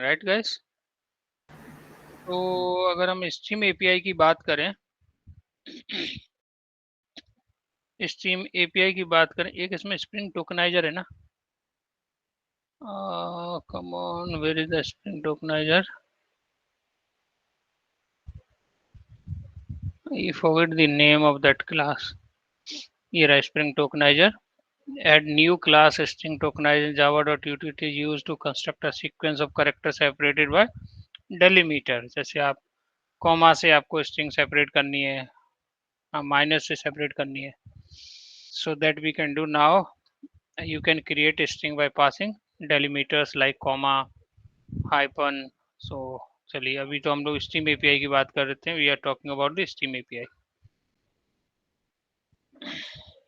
Right guys. तो अगर हम स्ट्रीम एपीआई की बात करें स्ट्रीम एपीआई की बात करें, एक इसमें स्प्रिंग टोकनाइजर है ना। Come on, where is the spring tokenizer? You forget the name of that class. Here a string tokenizer. Add new class string tokenizer java.utility is used to construct a sequence of characters separated by delimiter. जैसे आप comma से आपको string separate करनी है, minus से separate करनी है. So that we can do now. You can create a string by passing delimiters like comma, hyphen. So चलिए अभी तो हम लोग स्ट्रीम एपीआई की बात कर रहे थे. We are talking about the stream API.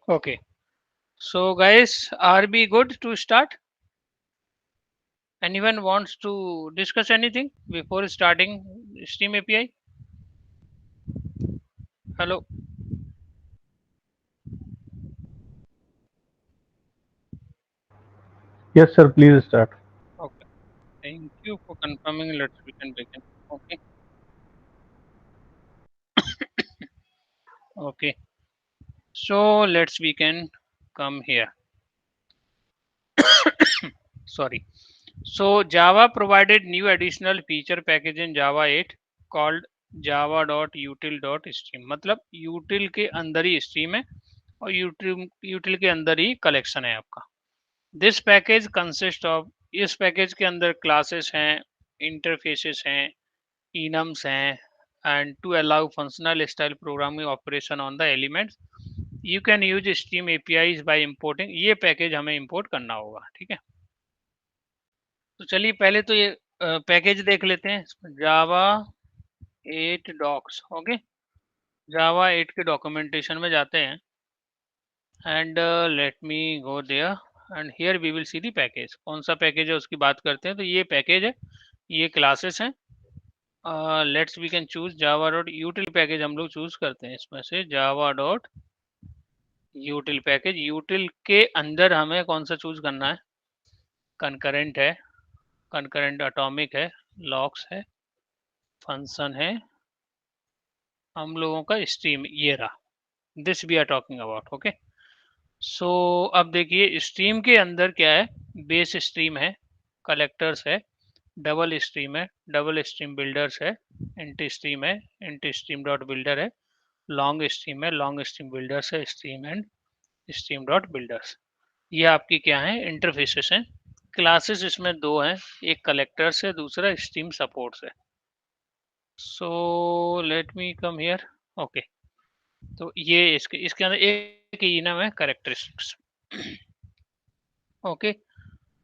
Okay. So guys, are we good to start? Anyone wants to discuss anything before starting Steam API? Hello. Yes, sir. Please start. Okay. Thank you for confirming. Let's we can begin. Okay. Okay. So let's we can come here. Sorry. So Java provided new additional feature package in Java 8 called java.util.stream. मतलब util के अंदर ही stream है और util के अंदर ही collection है आपका. This package consist of, इस पैकेज के अंदर क्लासेस हैं, इंटरफेसेस हैं, इनम्स हैं, and to allow functional style programming operation on the elements you can use stream APIs by importing. ये पैकेज हमें इंपोर्ट करना होगा. ठीक है, तो चलिए पहले तो ये पैकेज देख लेते हैं. जावा 8 डॉक्स. ओके, जावा 8 के डॉक्यूमेंटेशन में जाते हैं and let me go there and here we will see the package. कौन सा पैकेज है उसकी बात करते हैं. तो ये पैकेज है, ये क्लासेस हैं. Let's we can choose Java dot util package. हम लोग चूज करते हैं इसमें से जावा डॉट यूटिल पैकेज. यूटिल के अंदर हमें कौन सा चूज करना है? कंकरेंट है, कंकरेंट एटॉमिक है, लॉक्स है, फंक्शन है, हम लोगों का स्ट्रीम ये रहा. This we are talking about. Okay, so अब देखिए स्ट्रीम के अंदर क्या है. बेस स्ट्रीम है, कलेक्टर्स है, डबल स्ट्रीम है, डबल स्ट्रीम बिल्डर्स है, इंट स्ट्रीम है, इंट स्ट्रीम डॉट बिल्डर है, लॉन्ग स्ट्रीम है, लॉन्ग स्ट्रीम बिल्डर्स है, stream and stream dot builders. ये आपकी क्या है? इंटरफेसेस हैं. क्लासेस इसमें दो हैं, एक कलेक्टर्स है, दूसरा स्ट्रीम सपोर्ट्स है. So let me come here. Okay, तो ये इसके अंदर एक ही नाम है characteristics. Okay,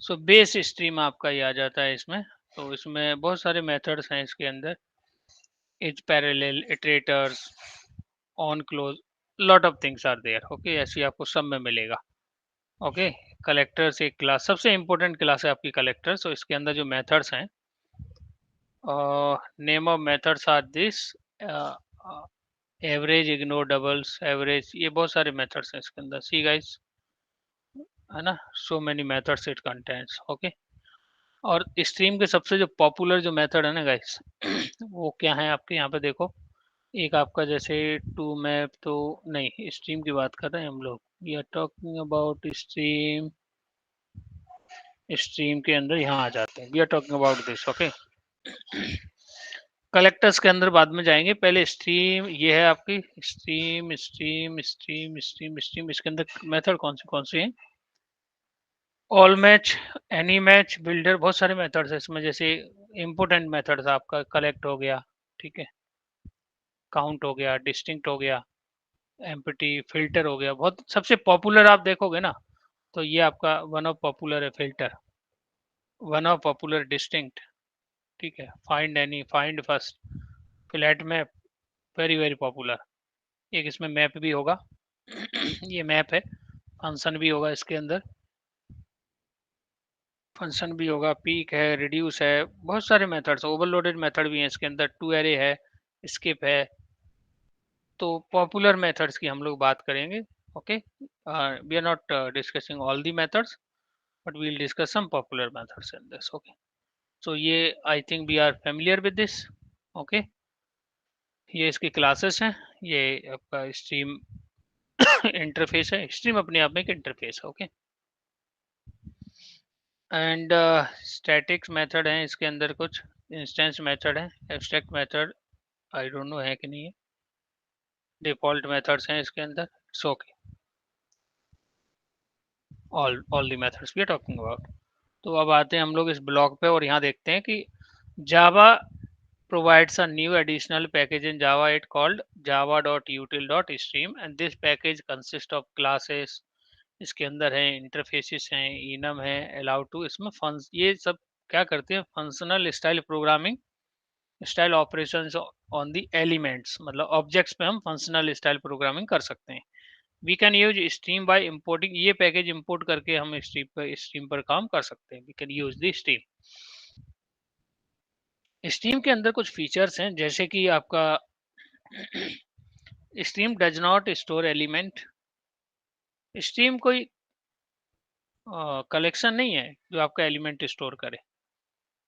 so base stream आपका ये आ जाता है इसमें. तो इसमें बहुत सारे मेथड्स हैं इसके अंदर. Is parallel, iterators, on close, lot of things are there. Okay, ऐसे आपको सब में मिलेगा. ओके, कलेक्टर्स एक क्लास, सबसे इंपॉर्टेंट क्लास है आपकी कलेक्टर्स. तो इसके अंदर जो मेथड्स हैं, name of methods are this, average, ignore doubles, average, ये बहुत सारे मेथड्स हैं इसके अंदर. सी गाइस, है ना, so many methods it contents. Okay, और स्ट्रीम के सबसे जो पॉपुलर जो मेथड है ना गाइस वो क्या है आपके यहाँ पे देखो. एक आपका जैसे टू मैप, तो नहीं, स्ट्रीम की बात कर रहे हैं हम लोग. We are talking about stream. Stream के अंदर यहाँ आ जाते हैं. We are talking about this. Okay, collectors के अंदर बाद में जाएंगे. पहले स्ट्रीम, ये है आपकी stream stream stream stream stream. इसके अंदर मेथड कौन से हैं? All match, any match, builder, बहुत सारे मेथड्स है इसमें. जैसे इम्पोर्टेंट मेथड्स आपका कलेक्ट हो गया, ठीक है, काउंट हो गया, डिस्टिंक्ट हो गया, एम्प्टी, फिल्टर हो गया. बहुत सबसे पॉपुलर आप देखोगे ना, तो ये आपका वन ऑफ पॉपुलर है filter, one of popular distinct. ठीक है, find any, find first, flat map, very very popular. एक इसमें मैप भी होगा ये मैप है. फंक्शन भी होगा इसके अंदर, फंक्शन भी होगा, पीक है, रिड्यूस है, बहुत सारे मेथड्स, ओवरलोडेड मेथड भी हैं इसके अंदर, टू एरे है, स्किप है. तो पॉपुलर मेथड्स की हम लोग बात करेंगे. Okay, we are not discussing all the methods, but we'll discuss some popular methods in this. Okay, so ये I think we are familiar with this. Okay, ये इसकी क्लासेस हैं, ये आपका स्ट्रीम इंटरफेस है। स्ट्रीम अपने आप में एक इंटरफेस है। ओके, एंड स्टैटिक्स मेथड हैं इसके अंदर, कुछ इंस्टेंस मेथड है, abstract method I don't know है कि नहीं है, डिफॉल्ट मेथड्स हैं इसके अंदर। It's okay, all the methods we are talking about. तो अब आते हैं हम लोग इस ब्लॉक पे और यहाँ देखते हैं कि जावा provides a new additional package in Java 8 called java.util.stream and this package consists of classes। इसके अंदर है इंटरफेसेस हैं, enum है, allow to, इसमें फंक्शन, ये सब क्या करते हैं, functional style programming, style operations on the elements, मतलब ऑब्जेक्ट्स पे हम फंक्शनल स्टाइल प्रोग्रामिंग कर सकते हैं। We can use stream by importing, ये पैकेज इंपोर्ट करके हम स्ट्रीम पर काम कर सकते हैं। We can use the stream. Stream के अंदर कुछ फीचर्स हैं, जैसे कि आपका stream does not store element. Stream कोई कलेक्शन नहीं है जो आपका एलिमेंट स्टोर करे।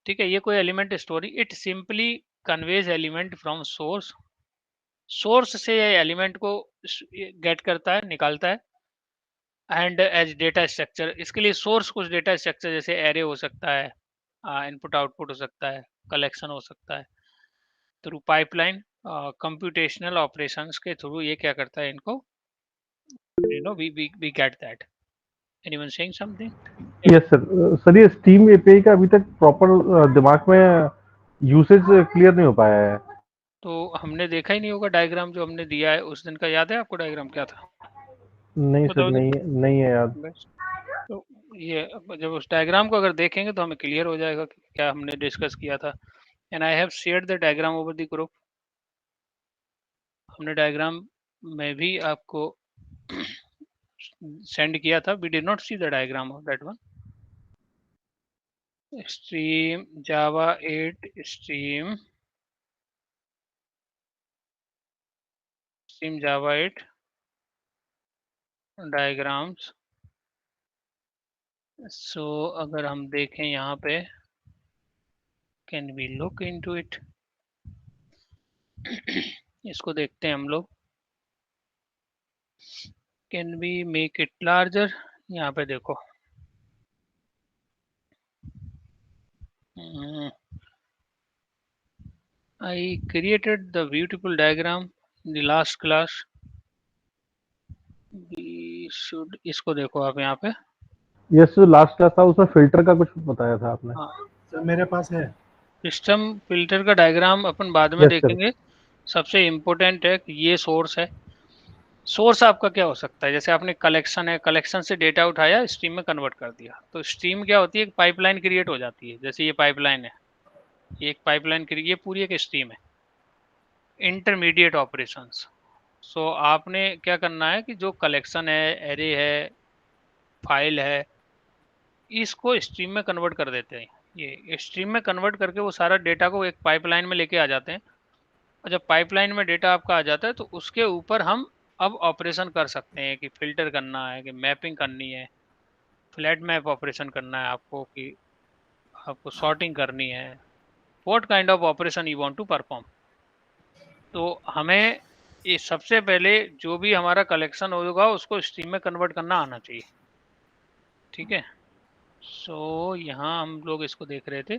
ठीक है, ये कोई element story, it simply conveys element from source, source से ये एलिमेंट को गेट करता है, निकालता है। एंड एज डेटा स्ट्रक्चर, इसके लिए सोर्स कुछ डेटा स्ट्रक्चर जैसे एरे हो सकता है, इनपुट आउटपुट हो सकता है, कलेक्शन हो सकता है। थ्रू पाइपलाइन कंप्यूटेशनल ऑपरेशंस के थ्रू ये क्या करता है, इनको we get that. Anyone saying something? Yes sir. Sir ये स्टीम एपीआई का अभी तक प्रॉपर दिमाग में यूसेज क्लियर नहीं हो पाया है। तो हमने देखा ही नहीं होगा डायग्राम जो हमने दिया है उस दिन का, याद है आपको डायग्राम क्या था? नहीं सर, बताओ नहीं नहीं है याद। बस। तो ये जब उस डायग्राम को अगर देखेंगे तो हमें क्लियर हो जाएगा कि क्या हमने डिस्कस किया था। And I have shared the diagram over the group. हमने डायग्राम में भी आपको सेंड किया था। We did not see the diagram of that one. Stream Java 8 stream Java 8 diagrams. So अगर हम देखें यहाँ पे, can we look into it, इसको देखते हैं हम लोग। Can we make it larger, यहाँ पे देखो। I created the beautiful diagram in the last class. We should, इसको देखो आप यहाँ पे। यस सर, लास्ट क्लास था उसमें फिल्टर का कुछ बताया था आपने। हाँ, सर मेरे पास है। सिस्टम फिल्टर का डायग्राम अपन बाद में यस सर। देखेंगे। सबसे इम्पोर्टेंट है कि ये सोर्स है। सोर्स आपका क्या हो सकता है, जैसे आपने कलेक्शन है, कलेक्शन से डेटा उठाया, स्ट्रीम में कन्वर्ट कर दिया, तो स्ट्रीम क्या होती है, एक पाइपलाइन क्रिएट हो जाती है। जैसे ये पाइपलाइन है, ये एक पाइपलाइन, ये पूरी एक स्ट्रीम है। Intermediate operations. सो आपने क्या करना है कि जो कलेक्शन है, एरे है, फाइल है, इसको स्ट्रीम में कन्वर्ट कर देते हैं। ये स्ट्रीम में कन्वर्ट करके वो सारा डेटा को एक पाइपलाइन में लेके आ जाते हैं। और जब पाइपलाइन में डेटा आपका आ जाता है तो उसके ऊपर हम अब ऑपरेशन कर सकते हैं कि फिल्टर करना है, कि मैपिंग करनी है, फ्लैट मैप ऑपरेशन करना है आपको, कि आपको सॉर्टिंग करनी है, what kind of operation you want to perform. तो हमें ये सबसे पहले जो भी हमारा कलेक्शन होगा उसको स्ट्रीम में कन्वर्ट करना आना चाहिए। ठीक है, सो यहाँ हम लोग इसको देख रहे थे,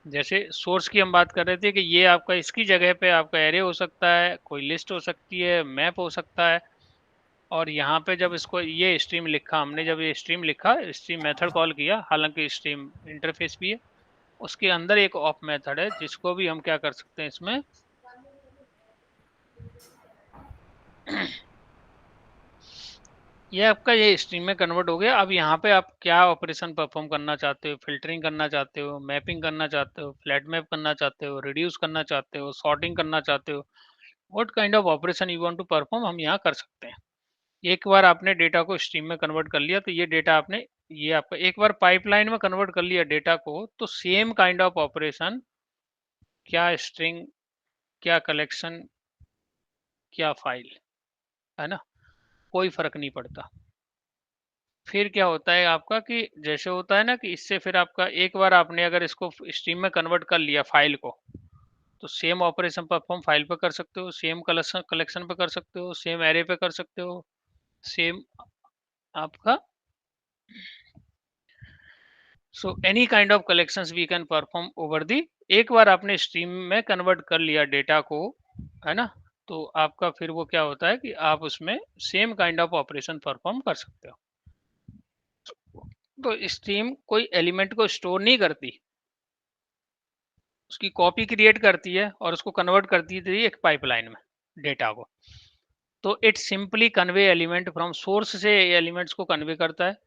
जैसे सोर्स की हम बात कर रहे थे कि ये आपका इसकी जगह पे आपका एरे हो सकता है, कोई लिस्ट हो सकती है, मैप हो सकता है। और यहाँ पे जब इसको ये स्ट्रीम लिखा हमने, जब ये स्ट्रीम लिखा, स्ट्रीम मेथड कॉल किया, हालांकि स्ट्रीम इंटरफेस भी है, उसके अंदर एक ऑफ मेथड है जिसको भी हम क्या कर सकते हैं इसमें ये आपका ये स्ट्रीम में कन्वर्ट हो गया। अब यहाँ पे आप क्या ऑपरेशन परफॉर्म करना चाहते हो, फिल्टरिंग करना चाहते हो, मैपिंग करना चाहते हो, फ्लैट मैप करना चाहते हो, रिड्यूस करना चाहते हो, सॉर्टिंग करना चाहते हो, what kind of operation you want to perform, हम यहाँ कर सकते हैं। एक बार आपने डेटा को स्ट्रीम में कन्वर्ट कर लिया तो ये डेटा आपने, ये आपका एक बार पाइपलाइन में कन्वर्ट कर लिया डेटा को, तो सेम काइंड ऑफ ऑपरेशन, क्या स्ट्रिंग, क्या कलेक्शन, क्या फाइल, है ना, कोई फर्क नहीं पड़ता। फिर क्या होता है आपका कि जैसे होता है ना कि इससे फिर आपका एक बार आपने अगर इसको स्ट्रीम में कन्वर्ट कर लिया फाइल को, तो सेम ऑपरेशन परफॉर्म फाइल पे कर सकते हो, सेम कलेक्शन कलेक्शन पे कर सकते हो, सेम एरे पे कर सकते हो, सेम आपका so any kind of collections we can perform over the. एक बार आपने स्ट्रीम में कन्वर्ट कर लिया डेटा को, है ना, तो आपका फिर वो क्या होता है कि आप उसमें same kind of operation perform कर सकते हो। तो स्ट्रीम कोई एलिमेंट को स्टोर नहीं करती, उसकी कॉपी क्रिएट करती है और उसको कन्वर्ट करती है एक पाइपलाइन में डेटा को। तो it simply convey element from source से एलिमेंट्स को कन्वे करता है।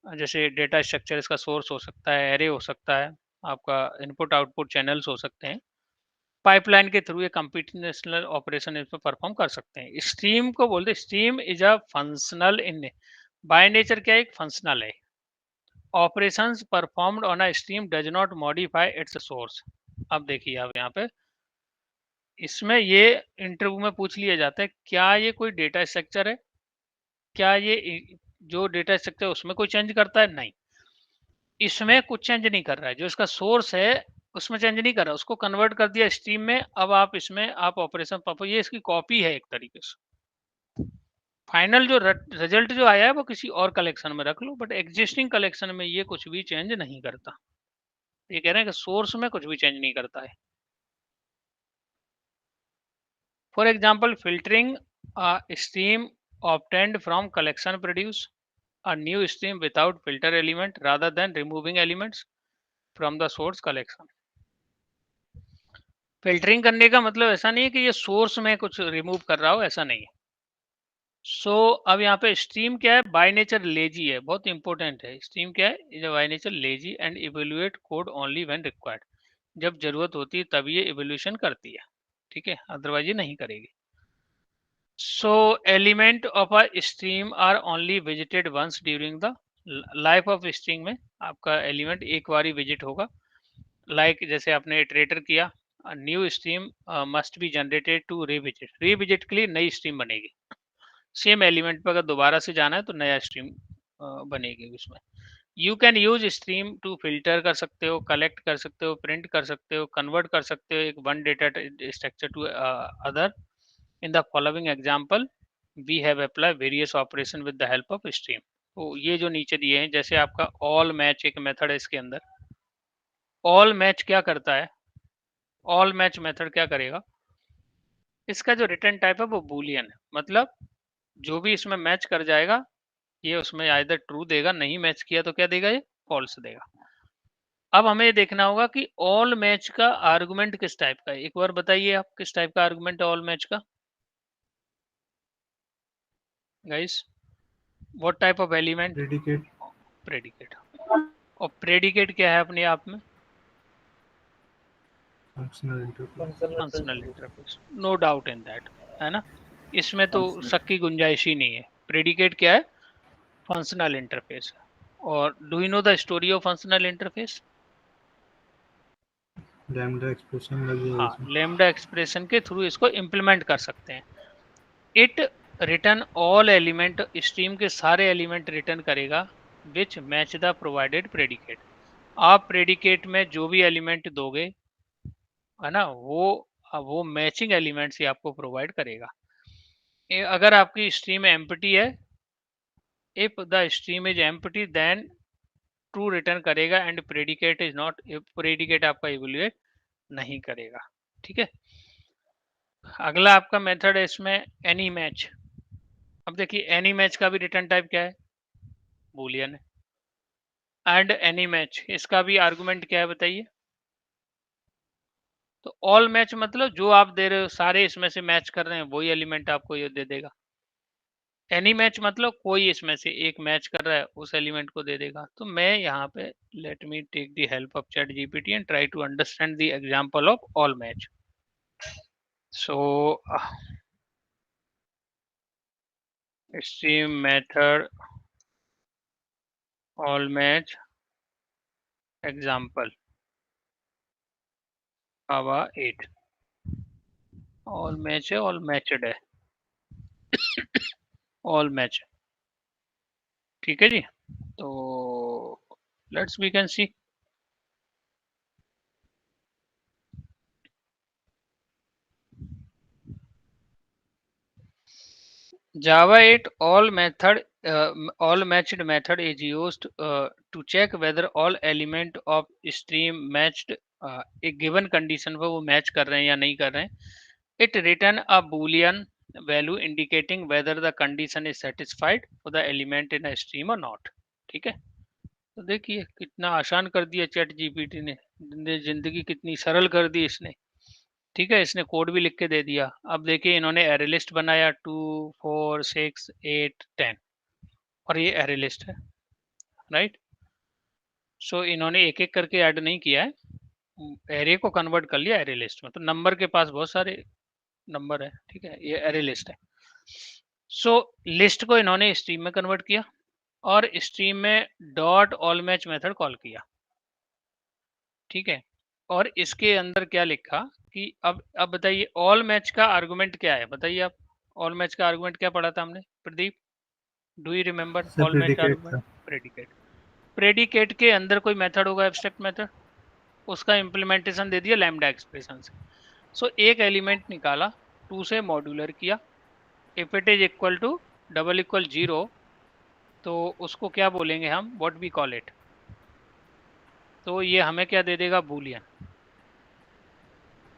जैसे डेटा स्ट्रक्चर इसका सोर्स हो सकता है, एरे हो सकता है, आपका इनपुट आउटपुट चैनल्स हो सकते हैं। पाइपलाइन के थ्रू ये कंप्यूटेशनल ऑपरेशन इस पर परफॉर्म कर सकते हैं। स्ट्रीम को बोलते हैं stream is a functional in by nature, क्या एक फंक्शनल है। Operations performed on a stream does not modify it's source. अब देखिए आप यहाँ पे इसमें ये इंटरव्यू में पूछ लिया जाता है क्या ये कोई डेटा स्ट्रक्चर है, क्या ये जो डेटा स्ट्रक्चर उसमें कोई चेंज करता है, नहीं, इसमें कुछ चेंज नहीं कर रहा है। जो इसका सोर्स है उसमें चेंज नहीं कर रहा, उसको कन्वर्ट कर दिया स्ट्रीम में। अब आप इसमें आप ऑपरेशन परफॉर्म, ये इसकी कॉपी है एक तरीके से। फाइनल जो रिजल्ट जो आया है वो किसी और कलेक्शन में रख लो, बट एग्जिस्टिंग कलेक्शन में ये कुछ भी चेंज नहीं करता। ये कह रहे हैं कि सोर्स में कुछ भी चेंज नहीं करता है। For example filtering stream obtained from collection produce a new stream without filter element rather than removing elements from the source collection। Filtering करने का मतलब ऐसा नहीं है कि ये सोर्स में कुछ रिमूव कर रहा हो, ऐसा नहीं है। सो अब यहाँ पे स्ट्रीम क्या है, बाय नेचर लेजी है, बहुत इंपॉर्टेंट है। स्ट्रीम क्या है, is by nature lazy and evaluate code only when required. जब जरूरत होती है तब ये इवेल्यूशन करती है, ठीक है, अदरवाइज ये नहीं करेगी। So element of a stream are only visited once during the life of string में आपका एलिमेंट एक बार ही विजिट होगा। लाइक जैसे आपने इटरेटर किया, new stream must be generated to revisit, revisit के लिए नई स्ट्रीम बनेगी। सेम एलिमेंट पर अगर दोबारा से जाना है तो नया स्ट्रीम बनेगी उसमें। You can use stream to filter कर सकते हो, कलेक्ट कर सकते हो, प्रिंट कर सकते हो, कन्वर्ट कर सकते हो एक one data structure to other. In the following example we have apply various operation with the help of stream. तो ये जो नीचे दिए हैं, जैसे आपका ऑल मैच एक मेथड है, इसके अंदर ऑल मैच क्या करता है, ऑल मैच मेथड क्या करेगा, इसका जो रिटर्न टाइप है वो बूलियन है। मतलब जो भी इसमें मैच कर जाएगा ये उसमें आइदर ट्रू देगा, नहीं मैच किया तो क्या देगा, ये फॉल्स देगा। अब हमें ये देखना होगा कि ऑल मैच का आर्गुमेंट किस टाइप का है। एक बार बताइए आप किस टाइप का आर्गुमेंट है ऑल मैच का, guys, what type of element, predicate predicate. और प्रेडिकेट क्या है अपने आप में, functional interface. Functional interface, no doubt in that, है ना, इसमें तो शक की गुंजाइश ही नहीं है। प्रेडिकेट क्या है, फंक्शनल इंटरफेस। और do you know the story of functional interface? Lambda expression लगी है हाँ, इसमें। लेमडा एक्सप्रेशन के थ्रू इसको इम्प्लीमेंट कर सकते हैं। It return all element, stream के सारे एलिमेंट रिटर्न करेगा विच मैच द प्रोवाइडेड प्रेडिकेट। आप प्रेडिकेट में जो भी एलिमेंट दोगे, है ना, वो मैचिंग एलिमेंट्स ही आपको प्रोवाइड करेगा। अगर आपकी स्ट्रीम एम्प्टी है, if the stream is empty then true return करेगा and predicate is not, predicate आपका इवेल्युएट नहीं करेगा, ठीक है। अगला आपका मेथड है इसमें एनी मैच। अब देखिए एनी मैच का भी रिटर्न टाइप क्या है, बूलियन है। एंड एनी मैच, इसका भी आर्गुमेंट क्या है बताइए। तो ऑल मैच मतलब जो आप दे रहे हो सारे इसमें से मैच कर रहे हैं वही एलिमेंट आपको ये दे देगा। एनी मैच मतलब कोई इसमें से एक मैच कर रहा है उस एलिमेंट को दे देगा। तो मैं यहाँ पे let me take the help of chat GPT and try to understand the example of all match. So stream method all match example Java 8, all match है, ऑल मैचड है, ऑल मैच, ठीक है जी। तो let's we can see Java 8 all matched method is used to check whether all element of stream matched a given condition पर वो match कर रहे हैं या नहीं कर रहे हैं. It return a boolean value indicating whether the condition is satisfied for the element in a stream or not. ठीक है. तो देखिए कितना आसान कर दिया चैट जीपीटी ने जिंदगी कितनी सरल कर दी इसने. ठीक है, इसने कोड भी लिख के दे दिया. अब देखिए इन्होंने एरे लिस्ट बनाया 2 4 6 8 10 और ये एरे लिस्ट है, राइट. सो इन्होंने एक एक करके ऐड नहीं किया है, एरे को कन्वर्ट कर लिया एरे लिस्ट में. तो नंबर के पास बहुत सारे नंबर है, ठीक है, ये एरे लिस्ट है. सो लिस्ट को इन्होंने स्ट्रीम में कन्वर्ट किया और स्ट्रीम में dot all match method call किया. ठीक है, और इसके अंदर क्या लिखा कि अब बताइए ऑल मैच का आर्गुमेंट क्या है. बताइए आप, ऑल मैच का आर्गुमेंट क्या पढ़ा था हमने Pradeep, do you remember? Sir all match predicate argument था। प्रेडिकेट. प्रेडिकेट के अंदर कोई मेथड होगा एब्स्ट्रैक्ट मेथड, उसका इम्प्लीमेंटेशन दे दिया लैम्डा एक्सप्रेशन से. सो एक एलिमेंट निकाला, 2 से मॉड्यूलर किया, if it is equal to double equal 0 तो उसको क्या बोलेंगे हम, व्हाट वी कॉल इट. तो ये हमें क्या दे देगा, बूलियन.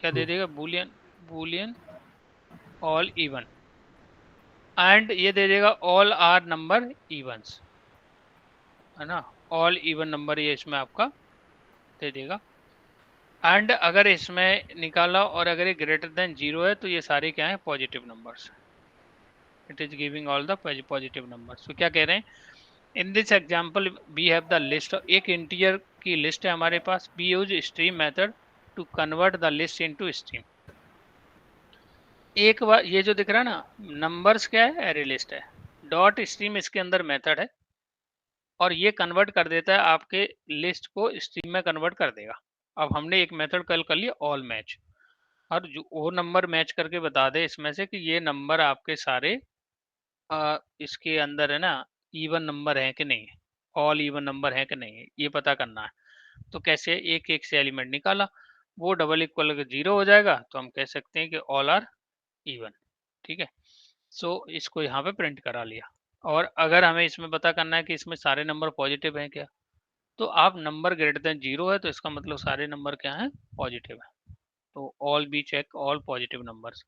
क्या दे देगा, Boolean. Boolean all even, and ये दे देगा ऑल आर नंबर इवन्स, है ना. ऑल इवन नंबर ये इसमें आपका दे देगा. एंड अगर इसमें निकाला और अगर ये ग्रेटर देन 0 है तो ये सारे क्या है, positive numbers. It is giving all the positive numbers. तो क्या कह रहे हैं, in this example we have the list. एक इंटीजर की लिस्ट है हमारे पास. We use stream method to convert the list into stream. एक बार ये जो दिख रहा है ना नंबर्स, क्या है, एरे लिस्ट है. डॉट स्ट्रीम इसके अंदर मेथड है और ये कन्वर्ट कर देता है आपके लिस्ट को स्ट्रीम में कन्वर्ट कर देगा. अब हमने एक मेथड कल कर लिया ऑल मैच, और जो वो नंबर मैच करके बता दे इसमें से कि ये नंबर आपके सारे इसके अंदर है ना इवन नंबर है कि नहीं, ऑल इवन नंबर है कि नहीं, ये पता करना है. तो कैसे, एक एक से एलिमेंट निकाला, वो डबल इक्वल 0 हो जाएगा तो हम कह सकते हैं कि ऑल आर इवन. ठीक है, सो इसको यहाँ पे प्रिंट करा लिया. और अगर हमें इसमें पता करना है कि इसमें सारे नंबर पॉजिटिव हैं क्या, तो आप नंबर ग्रेटर देन 0 है तो इसका मतलब सारे नंबर क्या हैं, पॉजिटिव है. तो all be check all positive numbers.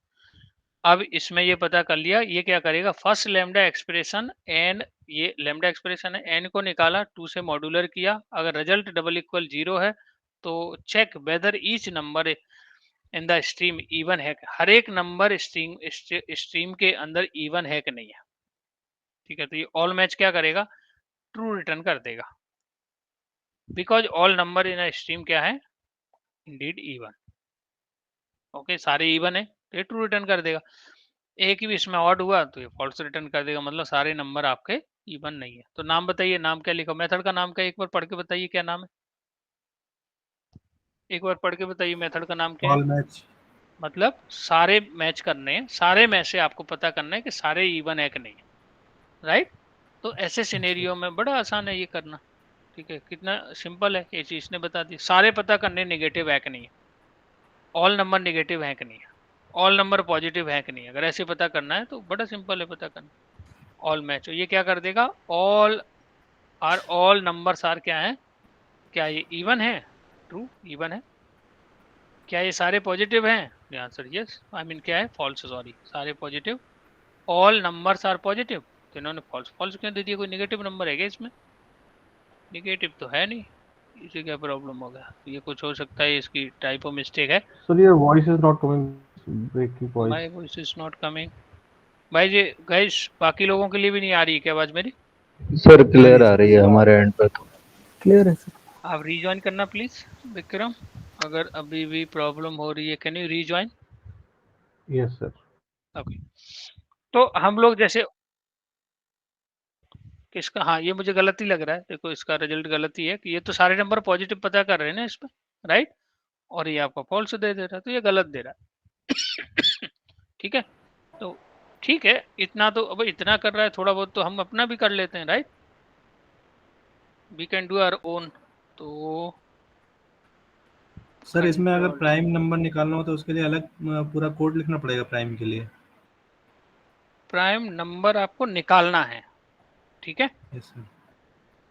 अब इसमें ये पता कर लिया, ये क्या करेगा, फर्स्ट लैम्डा एक्सप्रेशन एन, ये लैम्डा एक्सप्रेशन है, एन को निकाला, 2 से मॉड्यूलर किया, अगर रिजल्ट डबल इक्वल 0 है तो check whether each number in the stream even है, हर एक नंबर स्ट्रीम के अंदर इवन है कि नहीं है. ठीक है, तो ये ऑल मैच क्या करेगा, ट्रू रिटर्न कर देगा, because all number in a stream क्या है, इंडीड इवन. ओके, सारे इवन है तो ये ट्रू रिटर्न कर देगा. एक भी इसमें ऑड हुआ तो ये फॉल्स रिटर्न कर देगा, मतलब सारे नंबर आपके इवन नहीं है. तो नाम बताइए, नाम क्या लिखा, मेथड का नाम क्या, एक बार पढ़ के बताइए क्या नाम है, एक बार पढ़ के बताइए मेथड का नाम क्या है. All match. मतलब सारे मैच करने हैं, सारे में से आपको पता करना है कि सारे इवन है कि नहीं, राइट. तो ऐसे सिनेरियो में बड़ा आसान है ये करना. ठीक है, कितना सिंपल है ये चीज, ने बता दी. सारे पता करने नेगेटिव है कि नहीं है, ऑल नंबर नेगेटिव है कि नहीं है, ऑल नंबर पॉजिटिव है कि नहीं, अगर ऐसे पता करना है तो बड़ा सिंपल है पता करना. ऑल मैच, ये क्या कर देगा, ऑल नंबर्स आर क्या है, क्या ये इवन है, ट्रू इवन है. क्या ये सारे पॉजिटिव हैं, आंसर यस, आई मीन क्या है, फॉल्स, सॉरी, सारे positive. All numbers are positive, तो इन्होंने फॉल्स. फॉल्स क्यों दे दिया, कोई नेगेटिव नंबर है क्या इसमें, नेगेटिव तो है नहीं, इसे क्या प्रॉब्लम होगा. ये कुछ हो सकता है, इसकी टाइप ऑफ मिस्टेक है. Sir, your voice is not coming. Breaking voice. My voice is not coming. भाई जी गाइस, बाकी लोगों के लिए भी नहीं आ रही है क्या आवाज मेरी? सर क्लियर आ रही है हमारे एंड पे, तो क्लियर है सर. आप रीजॉइन करना प्लीज विक्रम, अगर अभी भी प्रॉब्लम हो रही है, can you rejoin. Yes, sir. Okay, तो हम लोग जैसे किसका, हाँ ये मुझे गलत ही लग रहा है, देखो इसका रिजल्ट गलत ही है कि ये तो सारे नंबर पॉजिटिव पता कर रहे हैं ना इसमें, राइट, और ये आपका फॉल्स दे दे रहा है, तो ये गलत दे रहा है. ठीक है, तो ठीक है, इतना तो अब इतना कर रहा है, थोड़ा बहुत तो हम अपना भी कर लेते हैं, right. We can do our own. तो सर इसमें अगर Control. प्राइम नंबर निकालना हो तो उसके लिए अलग पूरा कोड लिखना पड़ेगा प्राइम के लिए। प्राइम नंबर आपको निकालना है, ठीक है। Yes sir.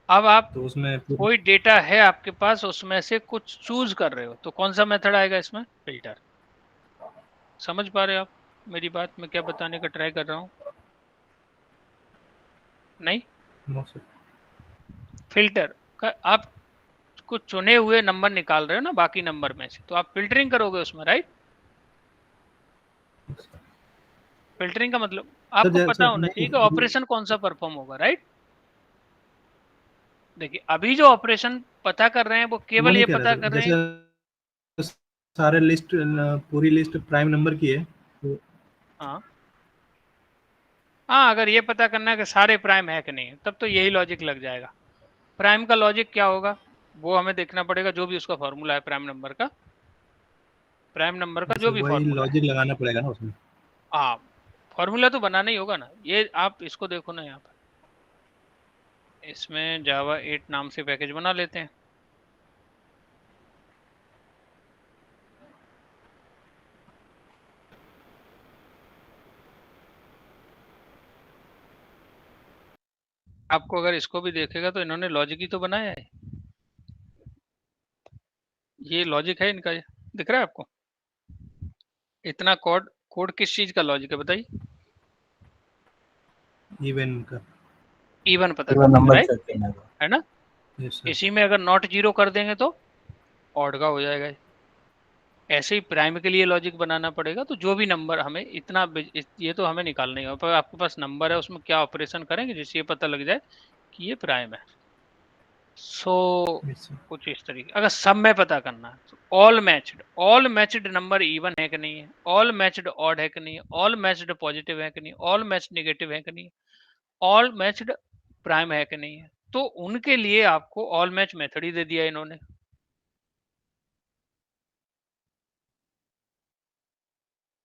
अब आप तो उसमें कोई डेटा है आपके पास, उसमें से कुछ चूज कर रहे हो, तो कौन सा मेथड आएगा इसमें? फिल्टर। समझ पा रहे हो आप मेरी बात, मैं क्या बताने का ट्राई कर रहा हूँ? नहीं, नो सर। फिल्टर का आप कुछ चुने हुए नंबर निकाल रहे हो ना बाकी नंबर में से, तो आप फिल्टरिंग करोगे उसमें, राइट। फिल्टरिंग का मतलब आपको पता होना चाहिए कि ऑपरेशन कौन सा परफॉर्म होगा, राइट। देखिए अभी जो ऑपरेशन पता कर रहे हैं वो वो केवल नहीं ये कह रहा पता सर, कर रहे हैं। जैसे सारे लिस्ट पूरी लिस्ट प्राइम नंबर की है तो हाँ हाँ, अगर ये पता करना है कि सारे प्राइम है कि नहीं, तब तो यही लॉजिक लग जाएगा। प्राइम का लॉजिक क्या होगा वो हमें देखना पड़ेगा, जो भी उसका फॉर्मूला है प्राइम नंबर का, प्राइम नंबर का जो भी वही फॉर्मूला है। लॉजिक लगाना पड़ेगा ना उसमें। हाँ, फॉर्मूला तो बनाना ही होगा ना। ये आप इसको देखो ना, यहाँ पर इसमें जावा 8 नाम से पैकेज बना लेते हैं। आपको अगर इसको भी देखेगा तो इन्होंने लॉजिक ही तो बनाया है, ये लॉजिक है इनका, ये दिख रहा है आपको? इतना कोड कोड किस चीज का लॉजिक है बताइए? इवन का। इवन पता इवन करने का, नंबर राइट, चेक करने का। है ना। Yes sir. इसी में अगर नॉट जीरो कर देंगे तो ऑड का हो जाएगा। ऐसे ही प्राइम के लिए लॉजिक बनाना पड़ेगा, तो जो भी नंबर हमें इतना ये तो हमें निकालना ही होगा, पर आपके पास नंबर है उसमें क्या ऑपरेशन करेंगे जिससे ये पता लग जाए कि ये प्राइम है। So yes sir. कुछ इस तरीके, अगर सब में पता करना है तो ऑल मैच्ड नंबर इवन है कि नहीं है, ऑल मैच्ड ऑड है कि नहीं है, ऑल मैच्ड पॉजिटिव है कि नहीं, ऑल मैच्ड नेगेटिव है कि नहीं, ऑल मैच्ड प्राइम है कि नहीं है, तो उनके लिए आपको ऑल मैच मेथड ही दे दिया इन्होंने।